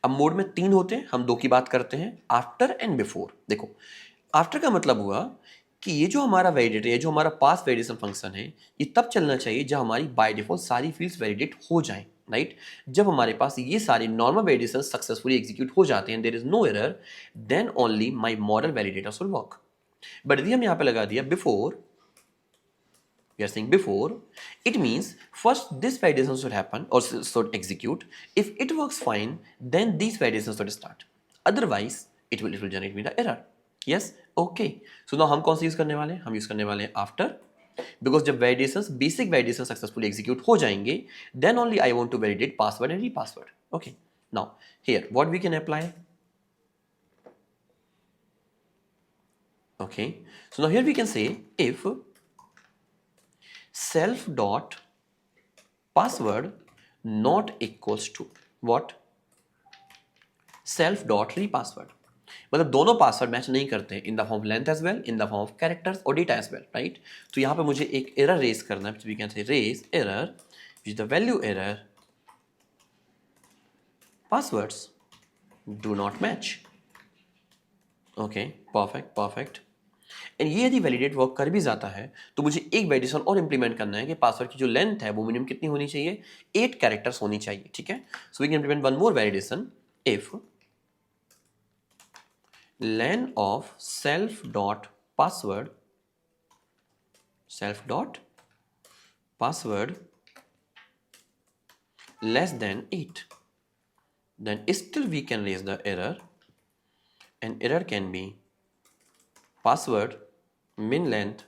[SPEAKER 1] अब मोड में 3 होते हैं, हम 2 की बात करते हैं, आफ्टर एंड बिफोर। देखो, आफ्टर का मतलब हुआ कि ये जो हमारा वैलिडेटर, ये जो हमारा पास वैलिडेशन फंक्शन है, ये तब चलना चाहिए जब हमारी बाय डिफॉल्ट सारी फील्ड्स वैलिडेट हो जाएं, राइट। जब हमारे पास ये सारे नॉर्मल वैलिडेशन सक्सेसफुली एग्जीक्यूट हो जाते हैं, there is no error, then only my model validators will work. But यदि हम यहां पे लगा दिया before, we are saying before, it means first this validation should happen or should execute. If it works fine, then these validations should start, otherwise it will generate me the error. Yes, okay. So now हम कौन सा use करने वाले हैं, हम use करने वाले हैं after, because जब validations basic validations successfully execute हो जाएंगे, then only I want to validate password and repassword. Okay, now here what we can apply. Okay, so now here we can say if self dot password not equals to what, self dot repassword, मतलब दोनों password match नहीं करते in the form length as well, in the form of characters और data as well, right. तो यहां पे मुझे एक एरर रेज करना है, we can say raise error which the value error passwords do not match. Okay, perfect perfect. And ये यदि वैलिडेट वर्क कर भी जाता है तो मुझे एक वैलिडेशन और इंप्लीमेंट करना है कि पासवर्ड की जो लेंथ है वो मिनिमम कितनी होनी चाहिए, 8 कैरेक्टर्स होनी चाहिए, ठीक है। So we can implement one more validation, if len of self dot password less than 8, then still we can raise the error, and error can be password min length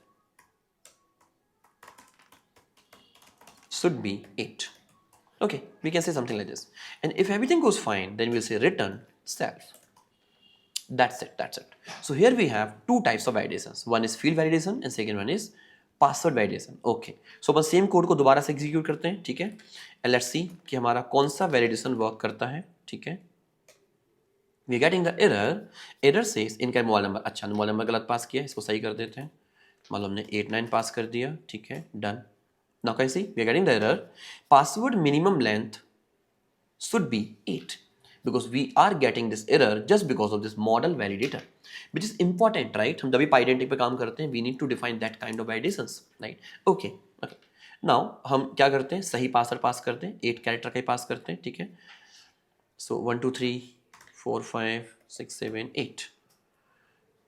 [SPEAKER 1] should be 8. Okay, we can say something like this. And if everything goes fine, then we'll say return self. That's it, that's it. So here we have two types of validations. One is field validation and second one is password validation. Okay, so upon same code को दोबारा से execute करते हैं, ठीक है। And let's see कि हमारा कौन सा वैलिडेशन वर्क करता है, ठीक है। We getting the error says इनका मोबाइल नंबर, अच्छा मोबाइल नंबर गलत पास किया, इसको सही कर देते हैं, मतलब हमने 89 पास कर दिया, ठीक है, done. Now can see we are getting the error password minimum length should be 8, because we are getting this error just because of this model validator, which is important, right। हम जब भी PyDentic पे काम करते हैं, we need to define that kind of validations, right। okay, okay, now हम क्या करते हैं, सही पासवर्ड पास करते हैं, 8 कैरेक्टर का ही पास करते हैं, ठीक है। so 1 2 3 4 5 6 7 8,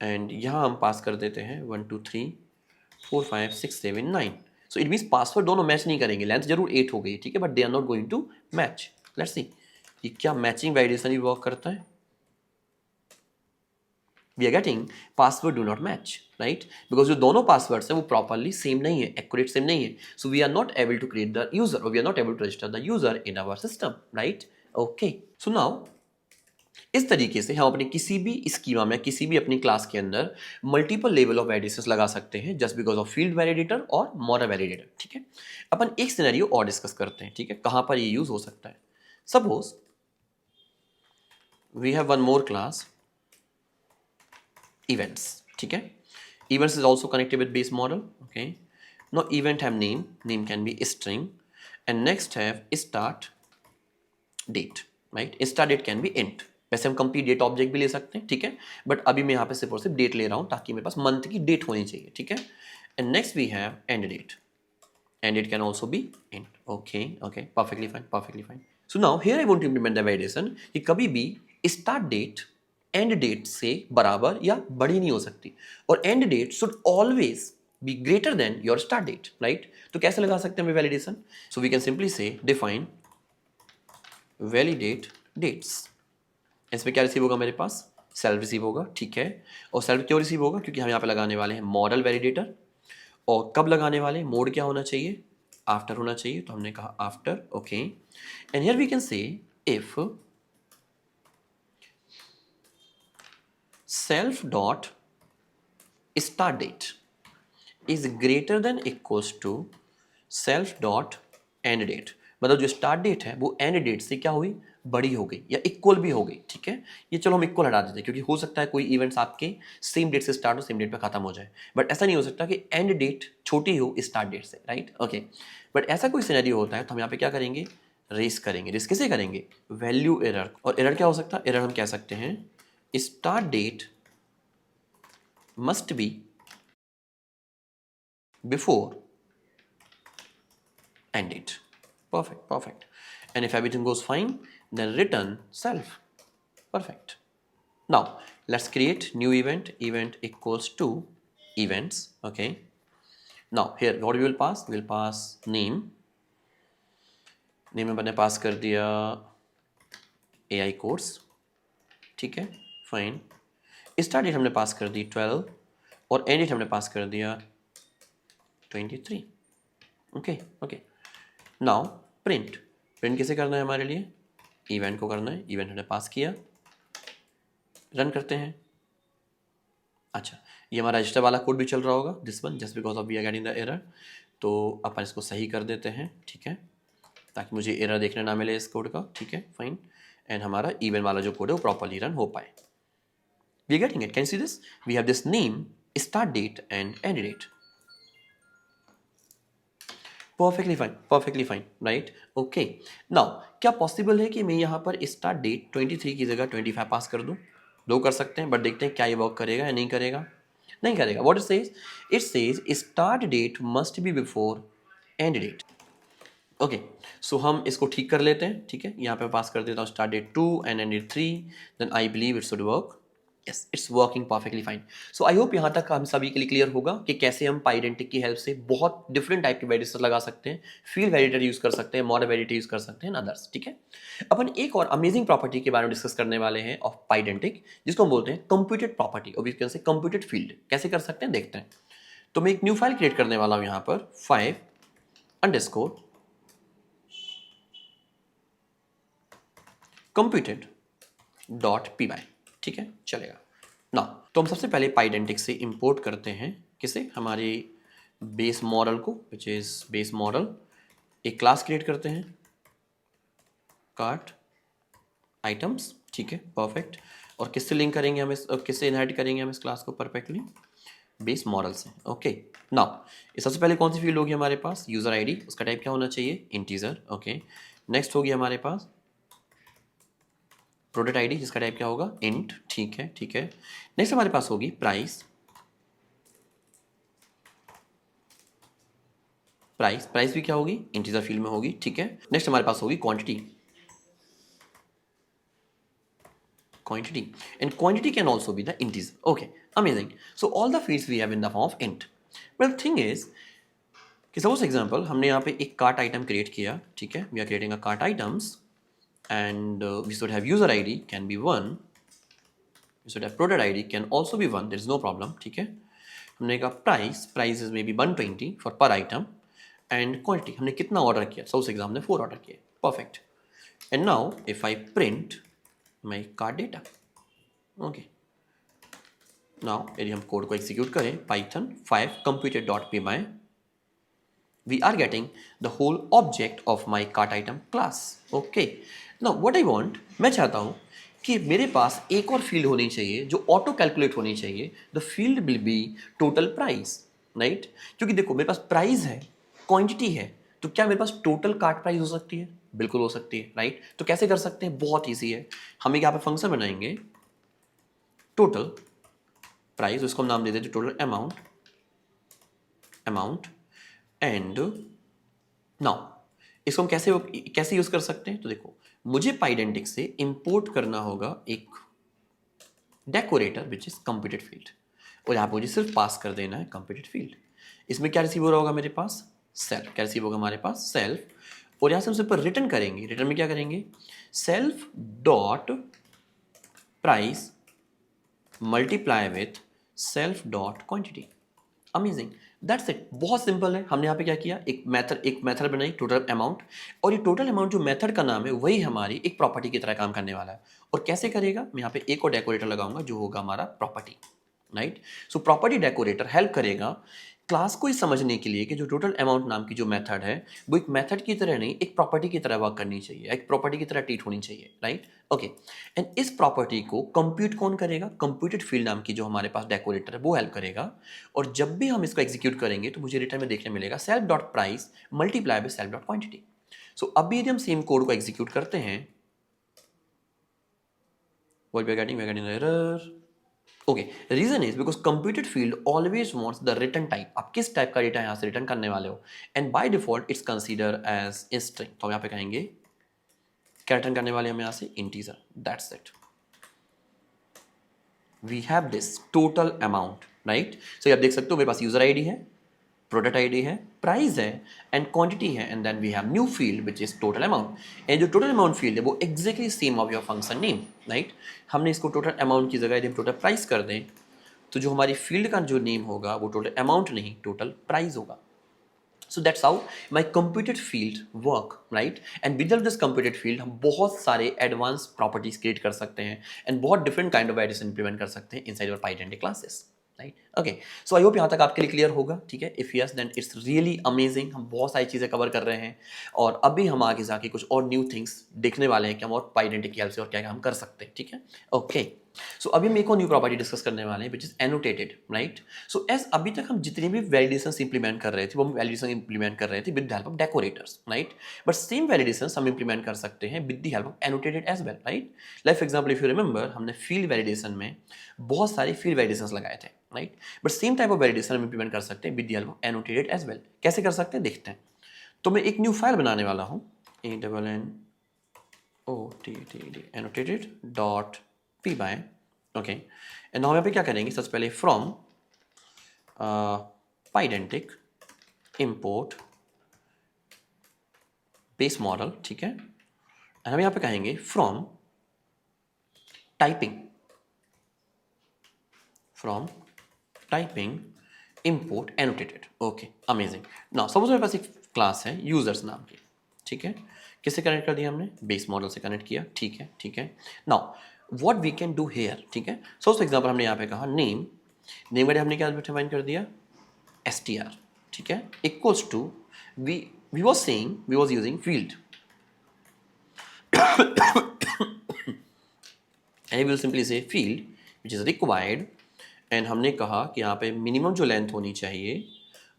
[SPEAKER 1] एंड यहाँ हम पास कर देते हैं 1 2 3 4 5 6 7 9। सो इट मीन्स पासवर्ड दोनों मैच नहीं करेंगे, लेंथ जरूर 8 हो गई, ठीक है, but they are not going to match. Let's see कि क्या मैचिंग वैलिडेशन ही वर्क करता है। We are getting password do not match, right, because जो दोनों पासवर्ड्स हैं वो प्रॉपरली सेम नहीं है, एक्यूरेट सेम नहीं है। So we are not able to create the user, और we are not able to register the user in our system, right. Okay, so now इस तरीके से हम अपने किसी भी स्कीमा में, किसी भी अपनी क्लास के अंदर मल्टीपल लेवल ऑफ वैलिडेशंस लगा सकते हैं, just because of field validator और मॉडल वैलिडेटर, ठीक है। अपन एक सिनेरियो और डिस्कस करते हैं, ठीक है, कहां पर ये यूज हो सकता है। Suppose we have one more class events, ठीक है। Events is also connected with base model. Okay, no event have name can be string, and next have start date, right. Start date can be int, वैसे हम complete date object भी ले सकते हैं, ठीक है, बट अभी मैं यहाँ पे सिर्फ और सिर्फ डेट ले रहा हूँ ताकि मेरे पास मंथ की डेट होनी चाहिए, ठीक है। And next we have end date, end date can also be int. Okay okay, perfectly fine, perfectly fine. So now here I want to implement the validation कि कभी भी स्टार्ट डेट एंड डेट से बराबर या बड़ी नहीं हो सकती, और end date should always be greater than your start date, right. तो कैसे लगा सकते हैं validation, so we can simply say define validate dates. इसमें क्या रिसीव होगा, मेरे पास सेल्फ रिसीव होगा, ठीक है। और सेल्फ क्यों रिसीव होगा, क्योंकि हम यहाँ पे लगाने वाले हैं मॉडल वैलिडेटर, और कब लगाने वाले हैं, मोड क्या होना चाहिए, आफ्टर होना चाहिए, तो हमने कहा after. Okay, and here we can say if self dot start date is greater than equals to self dot end date, मतलब जो स्टार्ट डेट है वो एंड डेट से क्या हुई, बड़ी हो गई या इक्वल भी हो गई, ठीक है। ये चलो हम इक्वल हटा देते हैं क्योंकि हो सकता है कोई इवेंट्स आपके सेम डेट से स्टार्ट हो सेम डेट पे खत्म हो जाए, बट ऐसा नहीं हो सकता कि एंड डेट छोटी हो स्टार्ट डेट से, राइट, ओके। बट ऐसा कोई सिनेरियो होता है तो हम यहाँ पे क्या करेंगे, रेस करेंगे। रेस किसे करेंगे, वैल्यू एरर। और एरर क्या हो सकता है, एरर हम कह सकते हैं start date must be before end it. Perfect, perfect. And if everything goes fine, then return self. Perfect. Now, let's create new event. Event equals to events. Okay. Now, here, what we will pass? We will pass name. Name में मैंने पास कर दिया AI course. ठीक है, fine. Start date हमने pass कर दी 12 और end date हमने पास कर दिया 23. Okay okay. Now print. Print किसे करना है हमारे लिए, इवेंट को करना है। इवेंट हमने पास किया, रन करते हैं। अच्छा, ये हमारा रजिस्टर वाला कोड भी चल रहा होगा, this one, just because of we are getting the error. तो अपन इसको सही कर देते हैं, ठीक है, ताकि मुझे एरर देखने ना मिले इस कोड का, ठीक है, फाइन। एंड हमारा इवेंट वाला जो कोड है वो प्रॉपरली रन हो पाए। We are getting it, can see this, we have this name, start date and end date. Perfectly fine, right, okay. Now क्या पॉसिबल है कि मैं यहाँ पर स्टार्ट डेट 23 की जगह 25 पास कर दूँ? दो कर सकते हैं, बट देखते हैं क्या ये वर्क करेगा या नहीं करेगा। नहीं करेगा। What it says start date must be before end date. Okay, so हम इसको ठीक कर लेते हैं, ठीक है। यहाँ पे पास कर देता हूँ start date 2 and end date 3, then I believe it should work. Yes, it's working perfectly fine. So I hope यहाँ तक हम सभी के लिए क्लियर होगा कि कैसे हम पाइडेंटिक की हेल्प से बहुत डिफरेंट टाइप के वेरिएटर लगा सकते हैं, फील्ड वेरिएटर यूज कर सकते हैं, मॉडल वेरिएटर यूज कर सकते हैं, अदर्स, ठीक है। अपन एक और अमेजिंग प्रॉपर्टी के बारे में डिस्कस करने वाले हैं ऑफ पाइडेंटिक, जिसको हम बोलते हैं कंप्यूटेड प्रॉपर्टी और we can say computed field. कैसे कर सकते हैं देखते हैं। तो मैं एक न्यू फाइल क्रिएट करने वाला हूँ यहाँ पर 5_ computed.py, ठीक है, चलेगा ना। तो हम सबसे पहले पाइडेंटिक से इंपोर्ट करते हैं किसे, हमारे बेस मॉडल को, विच इज बेस मॉडल। एक क्लास क्रिएट करते हैं कार्ट आइटम्स, ठीक है, परफेक्ट। और किससे लिंक करेंगे हम इस, किससे इनहेरिट करेंगे हम इस क्लास को परफेक्टली, बेस मॉडल से। ओके, नाउ सबसे पहले कौन सी फील्ड होगी हमारे पास, यूजर आईडी, उसका टाइप क्या होना चाहिए, इंटीजर। ओके, नेक्स्ट होगी हमारे पास प्रोडक्ट आईडी, जिसका टाइप क्या होगा, इंट, ठीक है ठीक है। नेक्स्ट हमारे पास होगी प्राइस, प्राइस भी क्या होगी, इंटीजर फील्ड में होगी, ठीक है। नेक्स्ट हमारे पास होगी quantity, and quantity can also be the integer. Okay, amazing. So all the fields we have in the form of int. But thing is कि सपोज एग्जांपल हमने यहाँ पे एक कार्ट आइटम क्रिएट किया, ठीक है, we are creating a cart items and we should have user ID can be 1, we should have product ID can also be 1, there is no problem, ठीक है। हमने कहा price is may be 120 for पर item, and quantity हमने कितना order किया, suppose exam ने 4 order किए, perfect. And now if I print my card data, okay, now यदि हम कोड को एग्जीक्यूट करें python 5 computed.py, we are getting the whole object of my cart item class. Okay, now what I want, मैं चाहता हूँ कि मेरे पास एक और फील्ड होनी चाहिए जो ऑटो कैलकुलेट होनी चाहिए। The field will be total price, right, क्योंकि देखो मेरे पास प्राइस है, क्वांटिटी है, तो क्या मेरे पास टोटल कार्ट प्राइस हो सकती है, बिल्कुल हो सकती है, राइट। तो कैसे कर सकते हैं, बहुत ईजी है। हम एक यहाँ पे फंक्शन बनाएंगे टोटल प्राइस, उसको हम नाम दे देते टोटल अमाउंट एंड नाउ इसको हम कैसे यूज कर सकते हैं। तो देखो मुझे पाइडेंटिक से इंपोर्ट करना होगा एक decorator which is computed field, और यहाँ पे मुझे सिर्फ पास कर देना है कंप्यूटेड फील्ड। इसमें क्या रिसीव हो रहा होगा मेरे पास, सेल्फ। क्या रिसीव होगा हमारे पास, सेल्फ। और यहाँ से हम सिर्फ रिटर्न करेंगे, रिटर्न में क्या करेंगे, self dot price multiply with self dot quantity. Amazing, that's it, बहुत सिंपल है। हमने यहाँ पे क्या किया, एक मेथड बनाई टोटल अमाउंट, और ये टोटल अमाउंट जो मेथड का नाम है वही हमारी एक प्रॉपर्टी की तरह काम करने वाला है। और कैसे करेगा, मैं यहाँ पे एक और डेकोरेटर लगाऊंगा जो होगा हमारा property, right. So property decorator help करेगा क्लास को ही समझने के लिए कि जो टोटल अमाउंट नाम की जो मेथड है वो एक मेथड की तरह नहीं, एक प्रॉपर्टी की तरह वर्क करनी चाहिए, एक प्रॉपर्टी की तरह ट्रीट होनी चाहिए, राइट? ओके, एंड इस प्रॉपर्टी को कंप्यूट कौन करेगा? कंप्यूटेड फील्ड नाम की जो हमारे पास डेकोरेटर है वो हेल्प करेगा। और जब भी हम इसको एग्जीक्यूट करेंगे तो मुझे रिटर्न में देखने मिलेगा self dot price multiply by self dot quantity. So अभी यदि हम सेम कोड को एग्जीक्यूट करते हैं, what we are getting an error. Okay, reason is because computed field always wants the return type. आप किस टाइप का डेटा यहाँ से रिटर्न करने वाले हो, and by default it's consider as string. तो हम यहाँ पे कहेंगे क्या रिटर्न करने वाले हम यहाँ से? Integer, that's it. We have this total amount, right? So आप देख सकते हो मेरे पास यूजर आईडी है, प्रोडक्ट आईडी है, प्राइस है एंड क्वांटिटी है, and then we have new field which is total amount. And जो टोटल अमाउंट फील्ड है वो exactly same of your function name, right? हमने इसको टोटल अमाउंट की जगह यदि हम टोटल प्राइस कर दें तो जो हमारी फील्ड का जो नेम होगा वो टोटल अमाउंट नहीं, टोटल प्राइस होगा। So that's how my computed field work, right? And within this computed field हम बहुत सारे advanced properties create कर सकते हैं and बहुत different kind of addition implement कर सकते हैं inside your PyDynamic classes, right? Okay, so I hope यहाँ तक आपके लिए clear होगा, ठीक है? If yes, then it's really amazing। हम बहुत सारी चीज़ें cover कर रहे हैं और अभी हम आगे जाके कुछ और new things देखने वाले हैं कि हम और PyDynamic की help से और क्या क्या हम कर सकते हैं, ठीक है? Okay, सो अभी हम एक और न्यू प्रॉपर्टी डिस्कस करने वाले हैं which is annotated, right? So as अभी तक हम जितनी भी वैलिडेशंस इंप्लीमेंट कर रहे थे वो हम वैलिडेशन इंप्लीमेंट कर रहे थे with the help of decorators, right? But same validations हम इंप्लीमेंट कर सकते हैं with the help of annotated as well, right? Like for example if you remember हमने फील्ड वैलिडेशन में बहुत सारे फील्ड वैलिडेशंस लगाए थे, राइट? But same type of validation हम इंप्लीमेंट कर सकते हैं with the help of annotated as well. कैसे कर सकते हैं देखते हैं। तो मैं एक न्यू फाइल बनाने वाला हूँ, ANNOTATED एनोटेटेड डॉट पी बाय, ओके। एंड नाउ यहाँ पे क्या करेंगे, सबसे पहले from Pydantic import base model, ठीक है? एंड हम यहाँ पे कहेंगे from typing import annotated, okay, amazing. Now suppose मेरे पास एक क्लास है यूजर्स नाम की, ठीक है? किससे कनेक्ट कर दिया हमने? बेस मॉडल से कनेक्ट किया, ठीक है, ठीक है। Now what we can do here, ठीक है? सो फॉर एग्जांपल हमने यहाँ पे कहा नेम के लिए हमने क्या डिफाइन कर दिया? str, ठीक है, equals to we was using field and we will simply say field which is required, and हमने कहा कि यहाँ पे मिनिमम जो लेंथ होनी चाहिए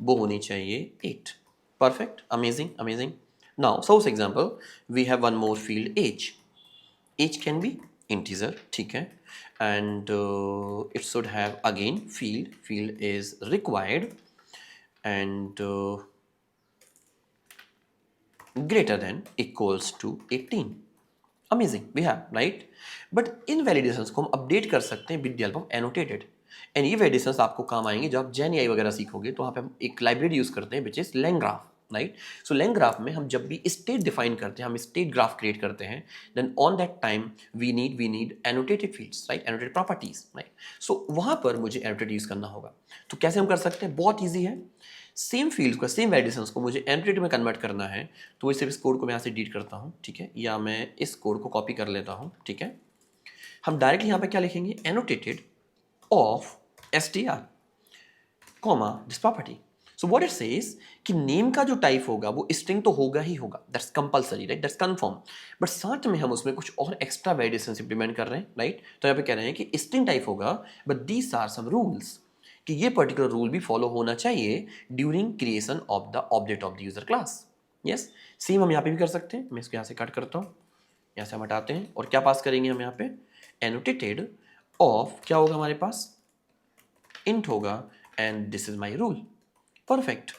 [SPEAKER 1] वो होनी चाहिए 8। Perfect, amazing, amazing. Now suppose example we have one more field as can be integer, ठीक है? And it should have again field is required and greater than equals to 18। Amazing, we have, right? But in validations को हम update कर सकते हैं with the help of annotated, and ये validations आपको काम आएंगे जब आप जेन एआई वगैरह सीखोगे। तो वहाँ पे हम एक लाइब्रेरी यूज करते हैं विच इज लैंग्राफ, राइट? सो लैंग्राफ में हम जब भी स्टेट डिफाइन करते हैं, हम स्टेट ग्राफ क्रिएट करते हैं, then on that time we need annotated fields, right? Annotated properties, right? So वहाँ पर मुझे एनोटेट यूज करना होगा। तो कैसे हम कर सकते हैं? बहुत ईजी है। सेम फील्ड को, सेम वैलिडेशंस को मुझे एनोटेट में कन्वर्ट करना है, तो सिर्फ इस कोड को मैं यहाँ से डिलीट करता हूँ, ठीक है? या मैं इस कोड को कॉपी कर लेता हूँ, ठीक है? हम डायरेक्टली यहाँ पे क्या लिखेंगे? Annotated of str comma this property. So what it says कि नेम का जो टाइप होगा वो स्ट्रिंग तो होगा ही होगा, that's compulsory, right? That's confirm. But साथ में हम उसमें कुछ और एक्स्ट्रा वैलिडेशंस इंप्लीमेंट कर रहे हैं, राइट? तो यहाँ पे कह रहे हैं कि स्ट्रिंग टाइप होगा, but these are some rules, कि ये पर्टिकुलर रूल भी फॉलो होना चाहिए during creation of the object of the user class. Yes, same हम यहाँ पे भी कर सकते हैं। मैं इसको यहाँ से कट करता हूँ, यहाँ से हम हटाते हैं, और क्या पास करेंगे हम यहाँ पे? एनोटेटेड ऑफ, क्या होगा हमारे पास? इंट होगा, and this is my rule. Perfect.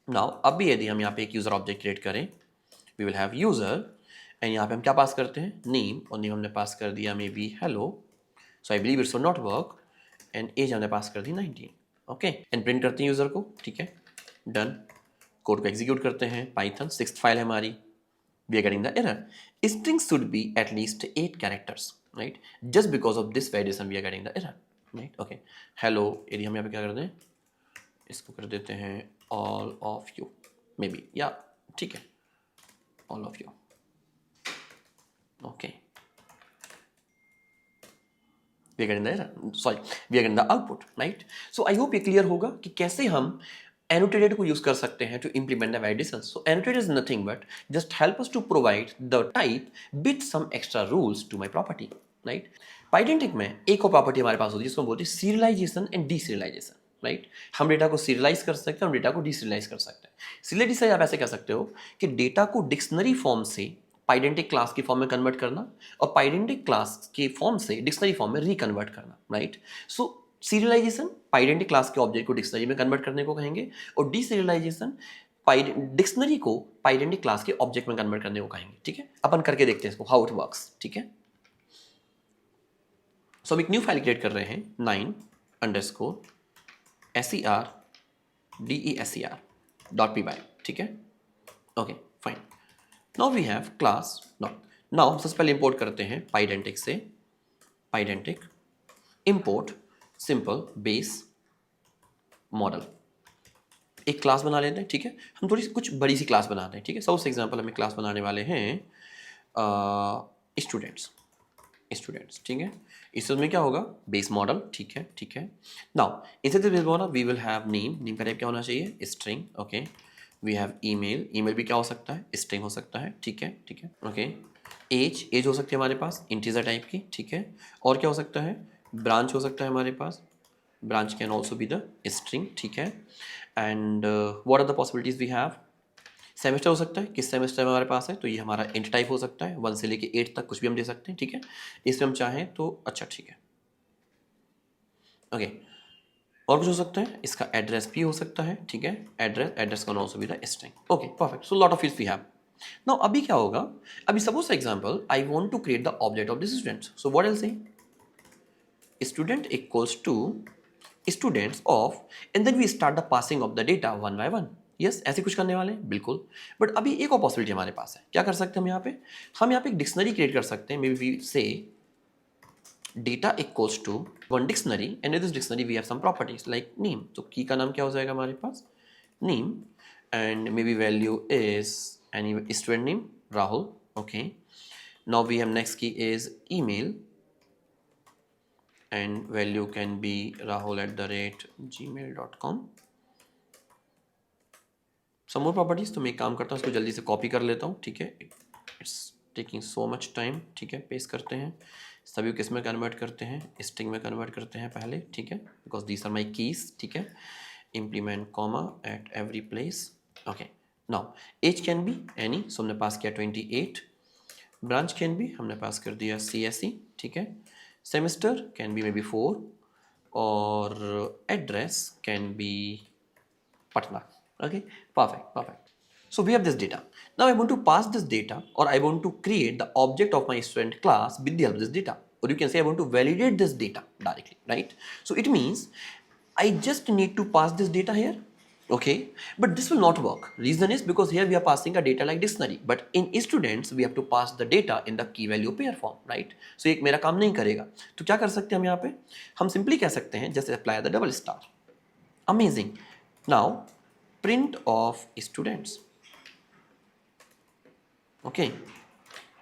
[SPEAKER 1] Now अभी यदि हम यहाँ पे एक यूजर ऑब्जेक्ट क्रिएट करें, we will have user, and यहाँ पे हम क्या पास करते हैं? नेम, और नेम हमने पास कर दिया maybe hello, so I believe it's not work, and as हमने पास कर दी 19, ओके? एंड प्रिंट करते हैं यूजर को, ठीक है? डन। कोड को एग्जीक्यूट करते हैं, पाइथन 6th फाइल है हमारी। We are getting the error, string should be at least 8 characters, right? Just because of this validation we are getting the error, right? Okay, hello, यदि हम यहाँ पे क्या कर दें, इसको कर देते हैं all of you, may be, या ठीक है, all of you, okay. we are getting we are getting the output, right? So I hope ये clear होगा कि कैसे हम annotated को use कर सकते हैं to implement the validations. So annotated is nothing but just help us to provide the type with some extra rules to my property, right? Pydantic में एक और property हमारे पास होती है जिसको हम बोलते हैं serialization and deserialization, राइट? हम डेटा को सीरियलाइज कर सकते हैं, हम डेटा को डीसीरियलाइज कर सकते हैं। सीरियलाइज आप ऐसे कह सकते हो कि डेटा को डिक्शनरी फॉर्म से पाइडेंटिक क्लास की फॉर्म में कन्वर्ट करना और पाइडेंटिक क्लास के फॉर्म से डिक्शनरी फॉर्म में रिकन्वर्ट करना, राइट? सो सीरियलाइजेशन पाइडेंटिक क्लास के ऑब्जेक्ट को डिक्शनरी में कन्वर्ट करने को कहेंगे और डीसीरियलाइजेशन डिक्शनरी को पाइडेंटिक क्लास के ऑब्जेक्ट में कन्वर्ट करने को कहेंगे, ठीक है? अपन करके देखते हैं इसको हाउ इट वर्क्स, ठीक है? सो हम एक न्यू फाइल क्रिएट कर रहे हैं 9_ser_desr.py, ठीक है? Okay fine. Now we have class now हम सबसे पहले इंपोर्ट करते हैं पाइडेंटिक से Pydantic import simple base model. एक क्लास बना लेते हैं, ठीक है? हम थोड़ी सी कुछ बड़ी सी क्लास बनाते हैं, ठीक है? सबसे एग्जांपल हमें क्लास बनाने वाले हैं स्टूडेंट्स, ठीक है? इसमें क्या होगा बेस मॉडल, ठीक है? ठीक है। नाउ इसे तो base model we will have name का टाइप क्या होना चाहिए string, okay? We have email भी क्या हो सकता है स्ट्रिंग हो सकता है, ठीक है? ठीक है, ओके। एज हो सकती है हमारे पास इंटीजर टाइप की, ठीक है? और क्या हो सकता है ब्रांच हो सकता है हमारे पास, branch can also be the string, ठीक है? And what are the possibilities we have? Semester हो सकता है, किस सेमेस्टर में हमारे पास है तो ये हमारा इंट टाइप हो सकता है, 1 से लेके 8 तक कुछ भी हम दे सकते हैं, ठीक है? इसमें हम चाहें तो अच्छा ठीक है, ओके। और कुछ हो सकता है इसका एड्रेस भी हो सकता है, ठीक है? Address can also be the string, okay perfect. So lot of fields we have. Now अभी क्या होगा, अभी suppose for example I want to create the object of this student, so what will say student equals to students of and then we start the passing of the data one by one. Yes ऐसे कुछ करने वाले हैं बिल्कुल, but अभी एक और possibility हमारे पास है। क्या कर सकते हैं हम यहाँ पे एक डिक्शनरी क्रिएट कर सकते हैं। May be we say data equals to one dictionary and in this dictionary we have some properties like name. तो की का नाम क्या हो जाएगा हमारे पास name and may be value is any student name Rahul, okay? Now we have next key is email and value can be rahul@gmail.com. some more properties। तो मैं एक काम करता हूँ इसको जल्दी से कॉपी कर लेता हूँ, ठीक है? It's taking so much time, ठीक है? पेस्ट करते हैं सभी किस में कन्वर्ट करते हैं स्ट्रिंग में कन्वर्ट करते हैं पहले, ठीक है? Because these are my keys, ठीक है? Implement comma at every place, okay. Now age can be any, so हमने पास किया 28। ब्रांच कैन बी हमने पास कर दिया CSE, ठीक है? Semester can be maybe 4 or address can be Patna, okay? Perfect. So we have this data. Now I want to pass this data or I want to create the object of my student class with the help of this data, or you can say I want to validate this data directly, right? So it means I just need to pass this data here, okay? But this will not work. Reason is because here we are passing a data like dictionary, but in students we have to pass the data in the key value pair form, right? So एक मेरा काम नहीं करेगा। तो क्या कर सकते हैं हम यहाँ पे, हम सिंपली कह सकते हैं जैसे apply the double star, amazing. Now print of students, okay?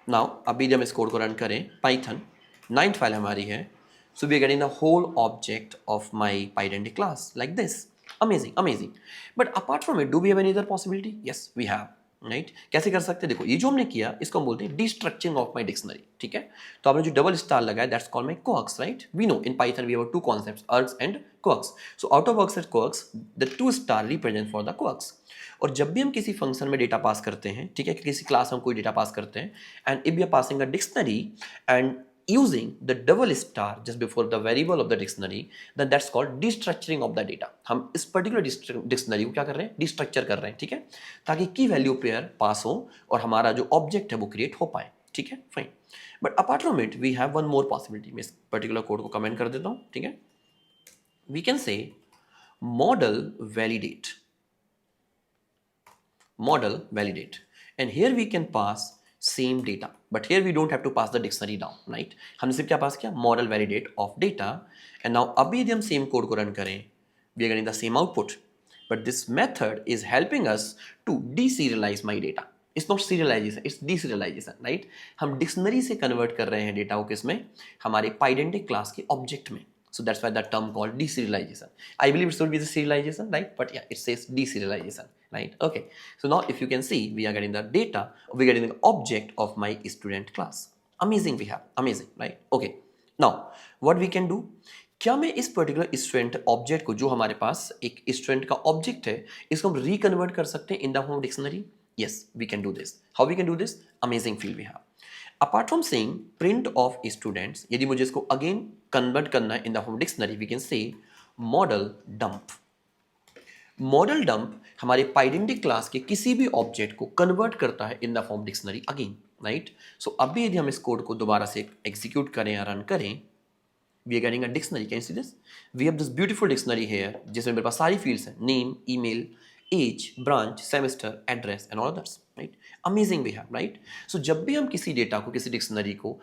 [SPEAKER 1] Now अभी जब इस कोड को रन करें पाइथन 9th फाइल हमारी है, so we are getting the whole object of my pydantic class like this. Amazing. But apart from it, do we have any other possibility? Yes, we have, right? कैसे कर सकते हैं? देखो ये जो हमने किया इसको हम बोलते हैं destructuring of my dictionary, ठीक है? तो आपने जो डबल स्टार लगाया that's called my coax, right? We know in Python we have two concepts, args and coax. So out of args and coax, the 2 star represent for the coax. और जब भी हम किसी फंक्शन में data pass करते हैं, ठीक है, किसी क्लास में हम कोई डेटा पास करते हैं and if we are passing a dictionary and using the double star just before the variable of the dictionary, then that's called destructuring of the data. हम इस particular dictionary को क्या कर रहे हैं destructure कर रहे हैं, ठीक है? ताकि की वैल्यू पेयर पास हो और हमारा जो ऑब्जेक्ट है वो क्रिएट हो पाए, ठीक है? Fine. But apart from it we have one more possibility. मैं इस पर्टिकुलर कोड को कमेंट कर देता हूँ, ठीक है? We can say model validate and here we can pass same data, but here we don't have to pass the dictionary down, right? हमने सिर्फ क्या पास किया model validate of data and now अभी यदि हम same code को run करें we are getting the same output, but this method is helping us to deserialize my data, it's not serialization, it's deserialization, right. हम dictionary से convert कर रहे हैं डेटा को, किसमें, हमारे पाइडेंटिक क्लास के ऑब्जेक्ट में. So that's why that term called deserialization. I believe it should be the serialization, right? But yeah, it says deserialization, right? Okay. So now if you can see, we are getting the data, we are getting the object of my student class. Amazing we have, amazing, right? Okay. Now, what we can do, क्या मैं इस particular student object को, जो हमारे पास एक student का object है, इसको हम रिकन्वर्ट कर सकते हैं इन the form dictionary? Yes, we can do this. How we can do this? Amazing field we have. Apart from saying print of students, यदि मुझे इसको again convert करना है in the form dictionary, we can say model dump. Model dump हमारे Pydantic class के किसी भी object को कन्वर्ट करता है in the form dictionary again, right. So अभी यदि हम इस कोड को दोबारा से एग्जीक्यूट करें या रन करें, we are getting a dictionary. Can you see this? We have this beautiful dictionary here जिसमें मेरे पास सारी fields हैं, name, email, age, branch, semester, address and all others, right? Amazing we have, right? So जब भी हम किसी data को, किसी डिक्शनरी को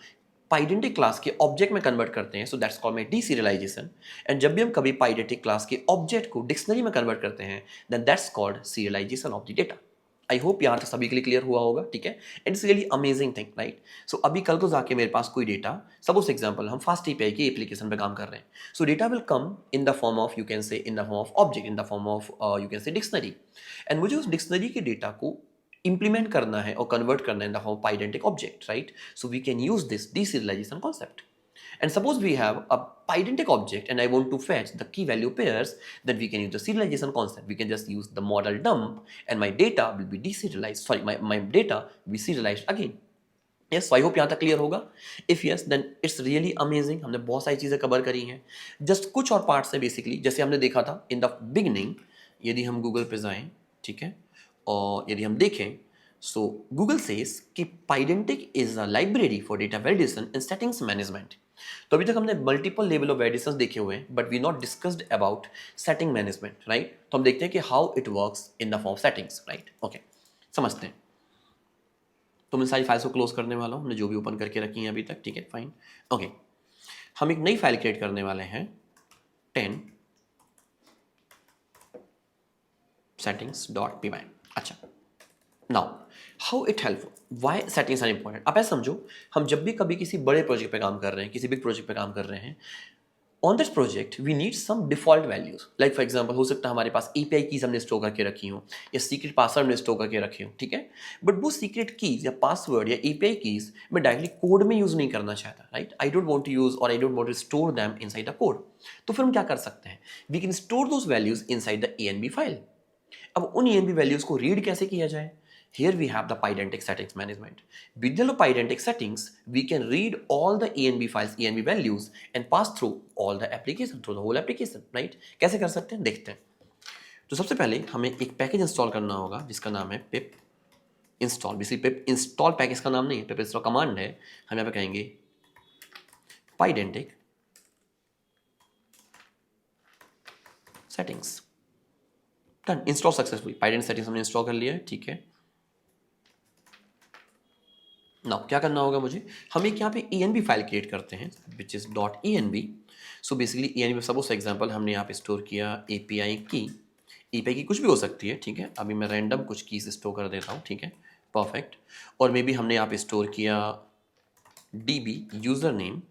[SPEAKER 1] पाइडेंटिक क्लास के ऑब्जेक्ट में कन्वर्ट करते हैं, so that's called my deserialization. And जब भी हम कभी पाइडेंटिक क्लास के ऑब्जेक्ट को डिक्शनरी में कन्वर्ट करते हैं, then that's called serialization of the data. I hope यहाँ तक सभी के लिए क्लियर हुआ होगा, ठीक है. It's really amazing thing, right. So अभी कल को जाके मेरे पास कोई डेटा, सपोज एग्जांपल हम फास्ट एपीआई की एप्लीकेशन पे काम कर रहे हैं, so data will come in the form of, you can say in the form of object, in the form of you can say dictionary. And मुझे उस dictionary के डेटा को implement करना है और convert करना है in the form of pydantic object, right? So we can use this deserialization concept. And suppose we have a pydantic object and I want to fetch the key value pairs, then we can use the serialization concept. We can just use the model dump and my data will be deserialized. Sorry, my data will be serialized again. Yes, so I hope यहाँ तक clear होगा. If yes, then it's really amazing. हमने बहुत सारी चीज़ें cover करी हैं. Just कुछ और पार्ट्स है बेसिकली, जैसे हमने देखा था in the beginning. यदि हम गूगल पे जाएं, ठीक है, और यदि हम देखें, सो गूगल सेज कि Pydantic is a library for data validation and settings management. तो अभी तक हमने मल्टीपल लेवल ऑफ वैलिडेशंस देखे हुए हैं, but we not discussed about setting management, right. तो हम देखते हैं कि how it works in the form settings, right. Okay, समझते हैं. तो मैं सारी फाइल्स को क्लोज करने वाला हूँ, हमने जो भी ओपन करके रखी हैं अभी तक, ठीक है, फाइन. ओके, हम एक नई फाइल क्रिएट करने वाले हैं, 10 settings.py. अच्छा, now how it helpful, why settings are important. आप ऐसा समझो, हम जब भी कभी किसी बड़े प्रोजेक्ट पे काम कर रहे हैं, किसी बिग प्रोजेक्ट पे काम कर रहे हैं, on this project we need some default values. Like for example हो सकता है हमारे पास एपीआई कीज हमने स्टोर करके रखी हो, या सीक्रेट पासवर्ड हमने स्टोर करके रखे हो, ठीक है. बट वो सीक्रेट कीज या पासवर्ड या एपीआई कीज मैं डायरेक्टली कोड में यूज नहीं करना चाहता, right. I don't want to use और I don't want to store them inside the code. तो फिर हम क्या कर सकते हैं, we can store those values inside the ENV file. अब उन ENB वैल्यूज को रीड कैसे किया जाए? Here we have the Pydantic settings management. With the Pydantic settings, we can read all the ENB files, ENB values, and pass through all the application, through the whole application, right? कैसे कर सकते हैं, देखते हैं. तो सबसे पहले हमें एक पैकेज इंस्टॉल करना होगा जिसका नाम है pip install. Basically pip install package का नाम नहीं है, pip install कमांड है. हम यहाँ पे कहेंगे Pydantic settings. Done, install successfully. Pydantic settings हमने इंस्टॉल कर लिया है, ठीक है. नाउ क्या करना होगा मुझे, हम एक यहाँ पे ENB फाइल क्रिएट करते हैं which is .enb. So basically ENB suppose example हमने यहाँ पे स्टोर किया API की कुछ भी हो सकती है, ठीक है. अभी मैं रैंडम कुछ कीज स्टोर कर देता हूँ, ठीक है, परफेक्ट. और मे बी हमने यहाँ पे स्टोर किया DB यूजर नेम,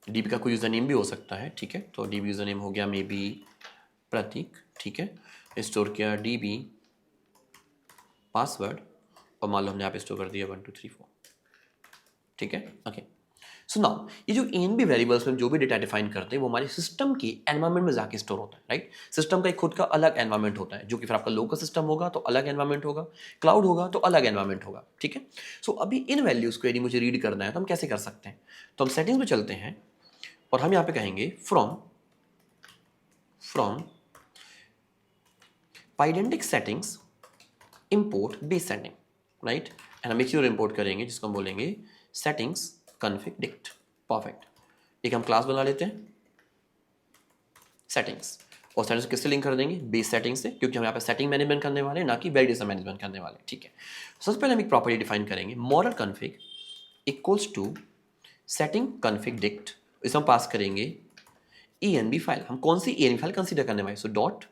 [SPEAKER 1] DB का कोई यूजर नेम भी हो सकता है, ठीक है. तो DB यूजर नेम हो गया मे बी प्रतीक, ठीक है. स्टोर किया DB पासवर्ड, और मान लो हमने यहाँ पे स्टोर कर दिया 1 2 3 4, ठीक है. ओके, सो नाउ ये जो ENB वेरिएबल्स में जो भी डेटा डिफाइन करते हैं वो हमारे सिस्टम की एनवायरनमेंट में जाके स्टोर होता है, राइट. सिस्टम का एक खुद का अलग एनवायरनमेंट होता है, जो कि फिर आपका लोकल सिस्टम होगा तो अलग एनवायरनमेंट होगा, क्लाउड होगा तो अलग एनवायरनमेंट होगा, ठीक है. सो अभी इन वैल्यूज को यदि मुझे रीड करना है तो हम कैसे कर सकते हैं, तो हम सेटिंग्स में चलते हैं और हम यहाँ पे कहेंगे from Pydantic settings import base setting, right. And हम एक चीज इंपोर्ट करेंगे जिसको हम बोलेंगे settings config dict. परफेक्ट. एक हम क्लास बना लेते हैं settings, और सेटिंग्स किससे लिंक कर देंगे, बेस सेटिंग से, क्योंकि हम यहाँ पे सेटिंग मैनेजमेंट करने वाले हैं, ना कि वैलिडेशन मैनेजमेंट करने वाले, ठीक है. सबसे पहले हम एक प्रॉपर्टी डिफाइन करेंगे, model config equals to setting config dict. इसे हम पास करेंगे ENB फाइल. हम कौन सी ENB फाइल कंसीडर करने वाले, so dot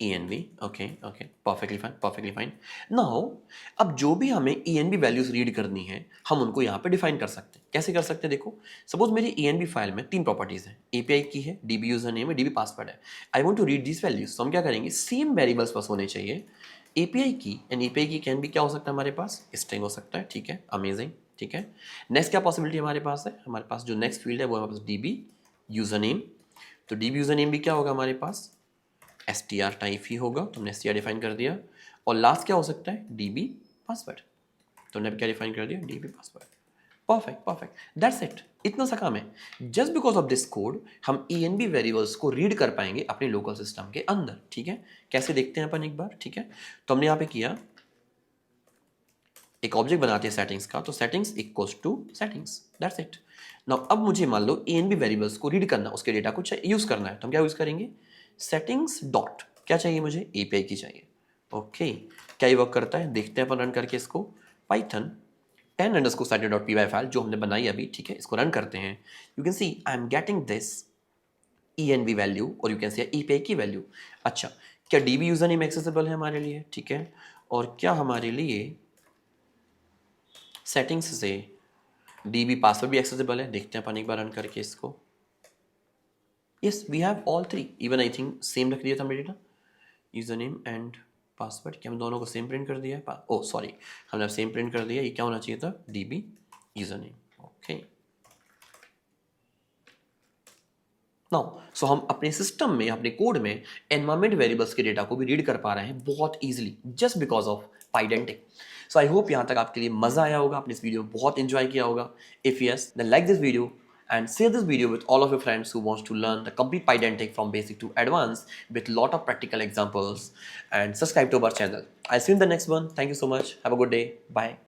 [SPEAKER 1] ENV, okay okay, perfectly fine. Now अब जो भी हमें ENV वैल्यूज रीड करनी है हम उनको यहाँ पे डिफाइन कर सकते हैं। कैसे कर सकते हैं देखो, सपोज मेरी ENV फाइल में 3 प्रॉपर्टीज हैं, API की है, DB यूजर नेम है, DB पासवर्ड है। I want to read this values, तो हम क्या करेंगे, सेम वेरिएबल्स पास होने चाहिए। API की एंड API की कैन भी क्या हो सकता है हमारे पास, स्ट्रिंग हो सकता है, ठीक है, अमेजिंग, ठीक है। नेक्स्ट क्या पॉसिबिलिटी हमारे पास है, हमारे पास जो नेक्स्ट फील्ड है वो हमारे पास DB यूजर नेम, तो DB यूजर नेम भी क्या होगा हमारे पास, str टाइप ही होगा, तो हमने str डिफाइन कर दिया। और लास्ट क्या हो सकता है, DB पासवर्ड, तो हमने क्या डिफाइन कर दिया, DB password. Perfect perfect, that's it, इतना सा काम है। Just because of this code हम ENV वेरिएबल्स को रीड कर पाएंगे अपने लोकल सिस्टम के अंदर, ठीक है। कैसे देखते हैं अपन एक बार, ठीक है। तो हमने यहाँ पे किया, एक ऑब्जेक्ट बनाते हैं सेटिंग्स का, तो settings equals to settings, that's it. Now अब मुझे मान लो ENV वेरिएबल्स को रीड करना, उसके डेटा को यूज करना है, तो हम क्या यूज करेंगे, सेटिंग्स डॉट, क्या चाहिए मुझे, API की चाहिए। ओके, क्या ये वर्क करता है, देखते हैं अपन रन करके इसको। पाइथन 10_cited.py फाइल जो हमने बनाई अभी, ठीक है, इसको रन करते हैं। You can see I am getting this ENV value और यू कैन सी API की वैल्यू। अच्छा, क्या DB यूजर नेम एक्सेसिबल है हमारे लिए, ठीक है, और क्या हमारे लिए सेटिंग्स से DB पासवर्ड भी एक्सेसिबल है, देखते हैं अपन एक बार रन करके इसको। Yes, we have all 3, even I think same रख दिया था हमने data, user name and password, क्या हम दोनों को सेम प्रिंट कर दिया है, ओ सॉरी, हमने सेम प्रिंट कर दिया, ये क्या होना चाहिए था, DB user name, okay. Now so हम अपने सिस्टम में, अपने कोड में एनवायरमेंट वेरिएबल्स के डेटा को भी रीड कर पा रहे हैं बहुत easily, just because of Pydantic. So I hope यहाँ तक आपके लिए मजा आया होगा, आपने इस वीडियो बहुत एंजॉय किया होगा। If yes, then like this video and share this video with all of your friends who wants to learn the complete Pydantic from basic to advanced with lot of practical examples, and subscribe to our channel. I'll see you in the next one. Thank you so much. Have a good day. Bye.